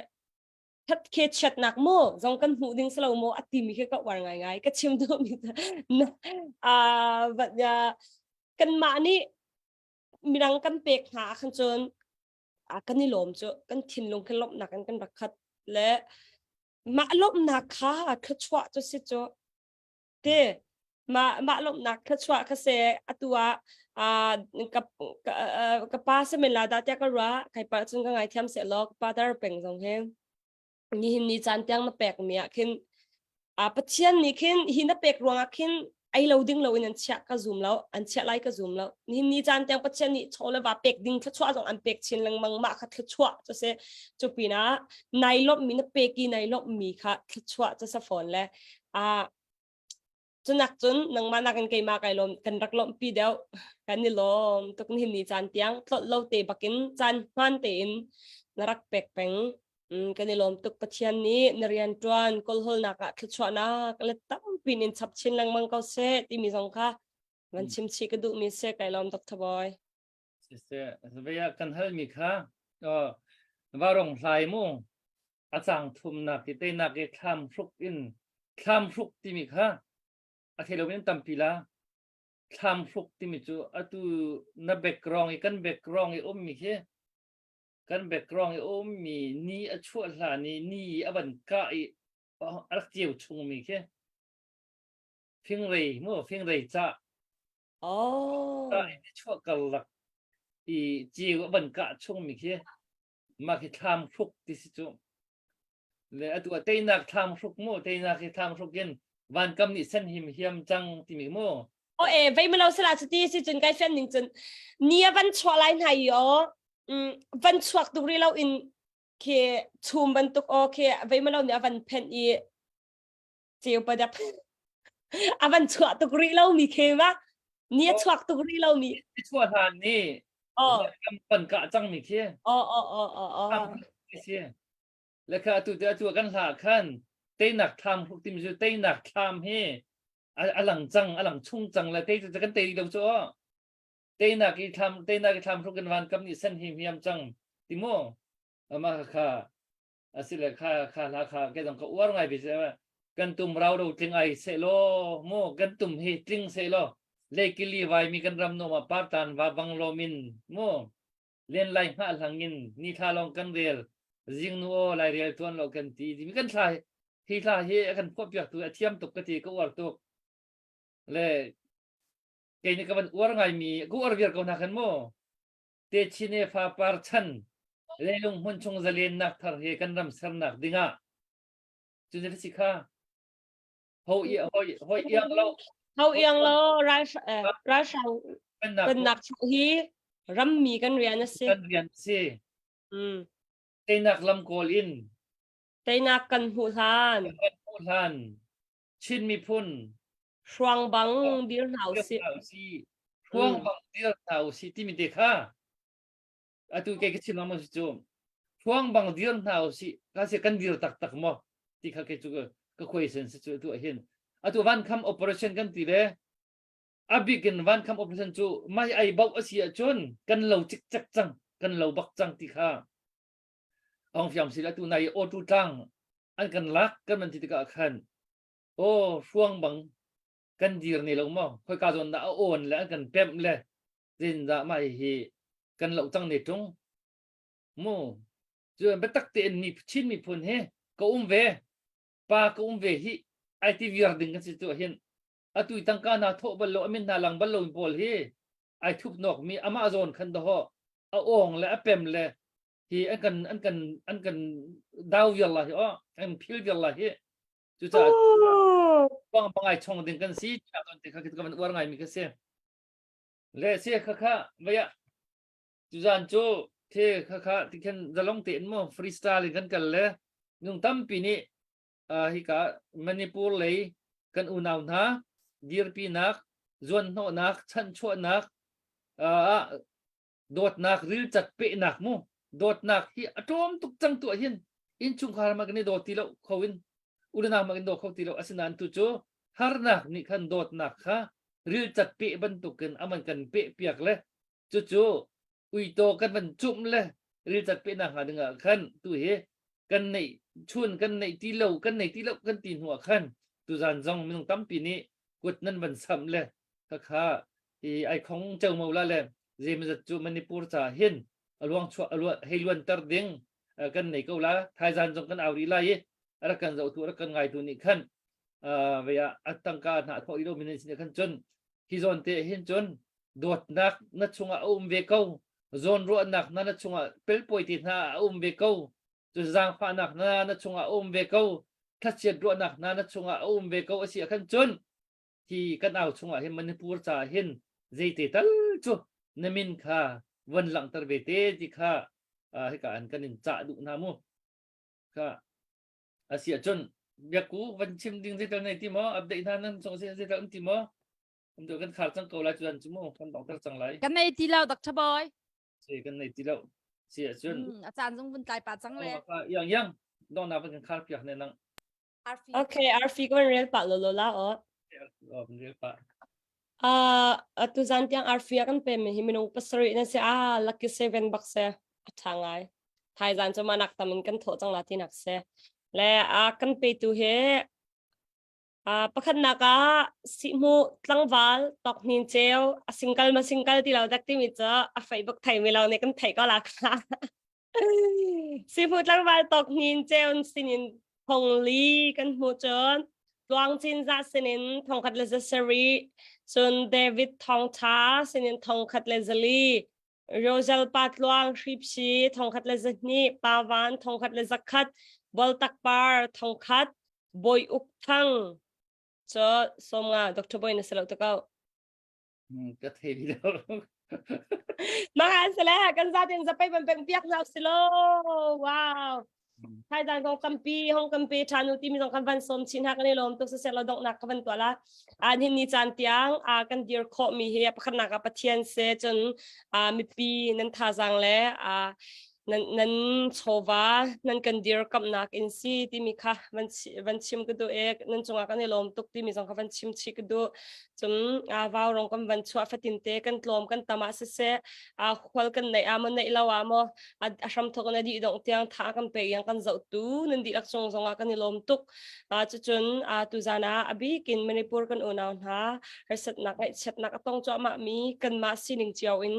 thắt khe chat nak mo jong kan hu ding slo mo ati mi khe ka war ngai ka chim do mi vật kan ma ni mirang kan pek ha khan chon kan ni lom cho kan thin long kan lop nak kan rakhat le ma lop nak kha kha chwa cho si cho te ma lop nak kha chwa kha se atua ka pa se men la da ta ka ra kai pa chung ka ngai thiam se lok pa dar peng jong he ni hin ni chan tiang na pek mi a khin pathian ni khin hi na pek ruang a khin ai lo ding lo in an cha ka zoom lo an cha lai ka zoom lo ni chan tiang pathian ni chola wa pek ding thla chwa jong an pek chin lang mang ma kha thla chwa cho se chu pi na nai lop mi na peki nai lop mi kha thla chwa cho sa phone le chunak chun nang ma na kan kai ma kai lom kan rak lom pi deu kan ni lom tok ni chan tiang tlot lo te bakin chan man te in narak pek peng kan ni lom tuk pathian ni narian tuan kol hol na ka thchwa na kale tam pin in chap chin lang mang ko se ti mi jong kha van chim chi ka du mi se kai lom tok thaboy se veya kan hal mi kha warong hlai mo achang thum na ki te na ke kham fruk ti mi kha a thelo ben tam pila kham fruk ti mi chu atu na background kan background mi khe kan background mi ni a chua hla ni aban ka I arak chiu chung mi khe phing rei cha oh chua kal lak I chiu aban ka chung mi khe ma ki tham phuk ti si chu le atu te nak tham phuk mo te nak ki tham phuk gen van kam ni san him hiam chang ti mi mo vei ma lo sala chuti si chun kai fen ning chun nia van chwa lai nai yo van chuak tu ri lo in ke chum ban tuk o ke vei ma lo ne van pen I chiu pa dap van chuak tu ri lo mi ke ma nia chuak tu ri lo mi chua han ni kam pan ka chang mi khe le kha tu kan hla khan te nak tham phuk ti mi chu te nak tham he alang chung chang la te kan te lo cho te nak ki tham phuk kan van kam ni san him hiam chang ti mo ama kha asile kha la kha ke dong ka war ngai bi se kan tum rau do ting ai se lo mo kan tum he ting se lo le ki li vai mi kan ram no ma pa tan wa bang lo min mo len lai ha langin ni tha long kan rel jing nu o lai rel ton lo kan ti mi kan thai thi tha he kan pop yak tu athiam tuk ka ti ko war tuk le ke ni ka ban war ngai mi ku war ver ko na kan mo te chine fa par chan le lung hun chung zalen nak thar he kan ram sar nak dinga chu je si kha ho yang lo hau yang lo ra sang kan nak hi ram mi kan rian se kan rian se te nak lam kol in te nak kan hu han chin mi phun Shuang bang bir hau si Shuang bang bir hau si ti mi de kha atu ke chin ma chu Shuang bang bir hau si ka se kan dir tak mo ti kha ke chu ka question se chu tu hin atu van kham operation kan ti le abigin van kham operation chu mai ai bau asia chun kan lo chik chak chang kan lo bak chang ti kha ong fiam si la tu nai o tu tang an kan lak kan man ti ka khan o Shuang bang kan dir ni lo mo khoi ka zon da on la kan pem le rin da mai hi kan lo chang ni tung mo chu be tak te ni chin mi phun he ko ve pa ko ve hi ไอที่เวียร์ดึงกันสิตัวเห็นตุยตั้งการนาโทบัลโลมินนาลังบัลโลบอลเฮไอทุบนกมีอเมซอนคันดอเอาอ่องและเปมเลยที่อันกันดาวเวียร์ละอ๋ออันพิลเวียร์ละเฮจุดจ้าบางไอช่องดึงกันสิจากตอนที่เขาคิดกันว่าไงมีกันเสียและเสียค่ะไม่ยะจุดจ้าโจเทค่ะที่กันจะลงเต้นมั้งฟรีสไตล์กันเลยนุ่งตั้มปีนี้ฮิกะมณีปูร์เลยกันอุณาวนะดีร์ปีนักจวนโนนักชันชัวนักโดดนักริลจัดเปนักมูโดดนักที่อตอมตุกจังตัวเห็นอินชุงคาร์มากันนี่โดดตีแล้วเขาวินอุณาวมากันโดดเขาตีแล้วอาศัยนันตุโจฮาร์นักนี่ขันโดดนักค่ะริลจัดเปบรรทุกกันอามันกันเปเปียกเลยจู่อุยโตกันบรรจุมเลยริลจัดเปนักหาดึงขันตัวเฮกันในชวนกันในตีเหลากันในตีเหลากันตีหัวขันตุจานจงไม่ต้องตั้มปีนี้กดนั่นบันซ้ำเลยค่ะไอของเจ้าเมาละเลยเจมันจะจูมันในปูร์จ่าเห็นอลวงชัวอลวงให้ลวนตัดดึงกันในก็ละไทยจานจงกันเอาดีไล่อะไรกันจะตัวอะไรกันไงตัวนี้ขันเวียอัตตังการหาทออีโรมินิสเนี่ยขันจนที่โซนเตะเห็นจนโดดนักนัดชงอุ้มเวก้าโซนรัวนักนัดชงเปลปอยติดหาอุ้มเวก้าจะจางฟ้านักนัดชงอุ้มเวก้าถ้าเชียดรัวนักนัดชงอุ้มเวก้าเสียขันจนที่กันเอาชงเห็นมันในปูร์จ่าเห็นเจตตัลจูนมินค่ะวันหลังตระเวทที่ค่ะให้การกันนินจ่าดุนามูค่ะเสียจนอยากกูวันชิมดิ้งเจตในที่มออัปเดตนั้นส่งเสียเจตในที่มอผมดูกันขาดจังเกาลาจุนจุโมกันต้องจังไร กันในที่เราดักชบอย เสียกันในที่เราเสียจน อาจารย์จงบุญใจป่าจังเลย ยังต้องนับเป็นขาดเปียกในนั้น โอเคอาร์ฟีก็เป็นเรียลปะโลโลละอ๋อ เป็นเรื่องปะ tu zan tiang arfia kan pe me himinong pasari na se lucky 7 bucks se athangai thai zan chama nak tamin kan tho chang la ti nak se le kan pe tu he pakhat naka si mu tlangwal tok nin cheu a single ti law dak ti mi cha a facebook thai mi law ne kan thai ka la kha si mu tlangwal tok nin cheu sinin hongli kan mu chon luang chin za sinin thongkhat le sariส่วนเดวิดทองท้าสินินทองคัดเลซลีโรเซลปาตลวงทริปชีทองคัดเลซนีปาวานทองคัดเลซคัดบอลตักปาร์ทองคัดบอยอุกทังเจอสมงาดรบอยนสลาวตะเก้า ก็เทวิดีโอ มาเสร็จแล้วกันซาเดนจะไปเป็นเปียกเราสิโลว้าวไทยดันของกัมปีห้องกัมปีชานุที่มีสองคันวันสมชินหักในลมตุกเสร็จเราดอกนักกันตัวละหินนิจันเตียงกันเดียร์โคมีเฮียปขนักปะเทียนเซจนมีปีนั้นทาจังแล้วนั้นโชวานั้นกันเดียร์กับนักอินซีที่มีค่ะวันชิมก็ดูนั้นจงกันในลมตุกที่มีสองคันวันชิมชิก็ดูจนวาวรองกันวันชัวฟัตินเตกันลมกันตามาเสควอลกันในมันในลาวามอารมณ์ทกันดีดงเตียงทากันไปยังกันเจ้าตูนันดีลักษณะจงกันในลมตุกจนตุจานาอบีกินมณีปูร์กันอุณาวหาเรศนักเช็ดนักต้องจ่อมามีกันมาสิหนึ่งเจียวอิน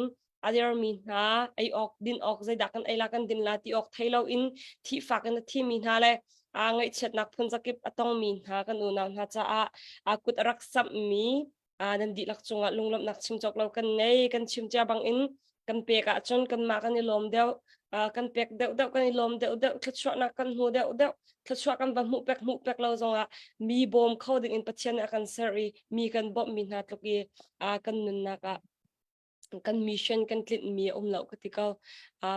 เดี๋ยวมีนะไอออกดินออกใจดักกันไอลักกันดินลาที่ออกไทยเราอินที่ฝากกันที่มีนะเลยไงเช็ดนักพุ่นสกิปต้องมีนะกันอุณาวนะจะกุดรักษามีนันดีลักษณะลุงลำนักชิมจอกเรากันในกันชิมจ้าบางอินกันเปียกจนกันมากันในลมเดียวกันเปียกเดียวกันในลมเดียวทัดชัวนักกันหูเดียวทัดชัวกันแบบหมูเปียกเราจงมีบอมเข้าดึงอินปัจจัยนักกันเสรีมีกันบ่มีนาตุกีกันนุนนักกันมิชชั่นกันคลิปมีเหล่ากติกา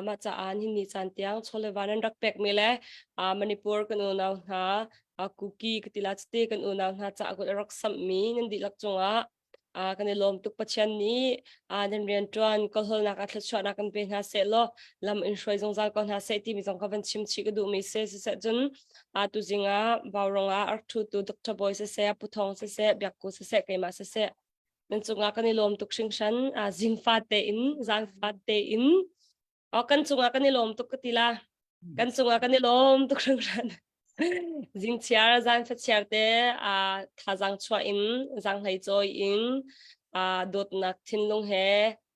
มาจากหินนิจันเตียงโชเลวานันรักเป็กมีเลยมณีปูร์กันอุณาวหาคุกกี้กติลาสเตกันอุณาวหาจากกุดรักสัมมีนันดีลักจงกันในลมตุกปัจจัยนี้นันเรียนจวนก็เฮนักอัตชวนักกันเป็นหาเสลลำอินช่วยจงใจก่อนหาเสที่มีสองกันชิมชิกดูมีเสจนตุจิงบาวรงอักทูตุดรบอยเสปุทองเสเบียกกุเสเกมาเสนั่นจงกันในลมตุกชิงชันจิงฟาเตอินจังฟาเตอินกันจงกันในลมตุกกติลากันจงกันในลมตุกชิงชันจิงเชียร์จังฟัดเชียร์เตท่าจังชัวอินจังไหจอยอินดดนักทิ้งลงเฮ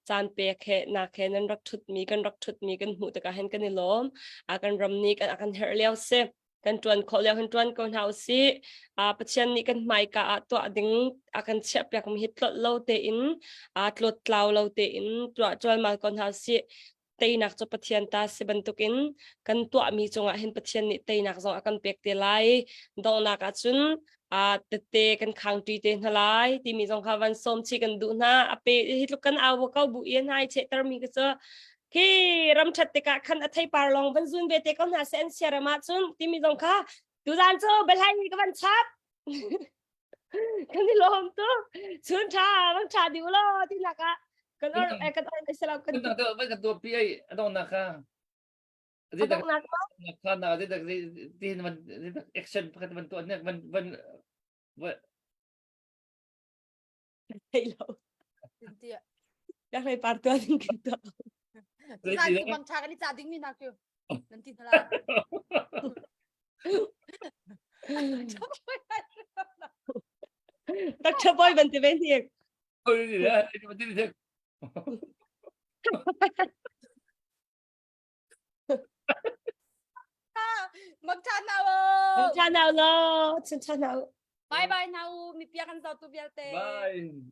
จานเปียกเฮนักเฮนั้นรักทุดมีกันหูแต่ก็เห็นกันในลมกันรำนี้กันเฮเลียวเซ กันจวนขอเลี้ยงกันจวนคนเฮาสิประเทศนี้กันไม่กะตัวดึงกันเชียบอยากมีฮิตลดเราเตอินลดเราเตอินตัวจวนมาคนเฮาสิเตยนักจบประเทศตาสิบันตุกินกันตัวมีจงเห็นประเทศนี้เตยนักจงกันเปียกเตไลดองนักจุนเตกันขังตีเตนทลายที่มีจงคาวันสมชีกันดูนะเปฮิตลุกันเอาเขาบุเอียนให้เชตรมีก็จะที่รำชัดติกะขันอัฐิปาลองบรรจุเบเตก็น่าเซนเชียร์มาจุนที่มีจงค่ะดูจานโจเบลให้ก็บันชับกันที่ลมตัวชุนชาบังชาดิวโลที่นักกันกันในสลับกัน Kan tak kan tua PI atau nak ka. Jadi ต้ tak องนัก nak ka na jadi tak di man action pakai bantuan ni ban ให้เราอยากให้ปาร์ตัวนึงกันตัว Nanti bang cara ni chatting ni nak yo. Nanti telah. ตักเชบอยเป็นที่เป็นที่ oh ini dah ini dia. Bang Chana ฉันเอาเลยฉันเอา Bye bye now. Mi piakan sa tu biarte. Bye.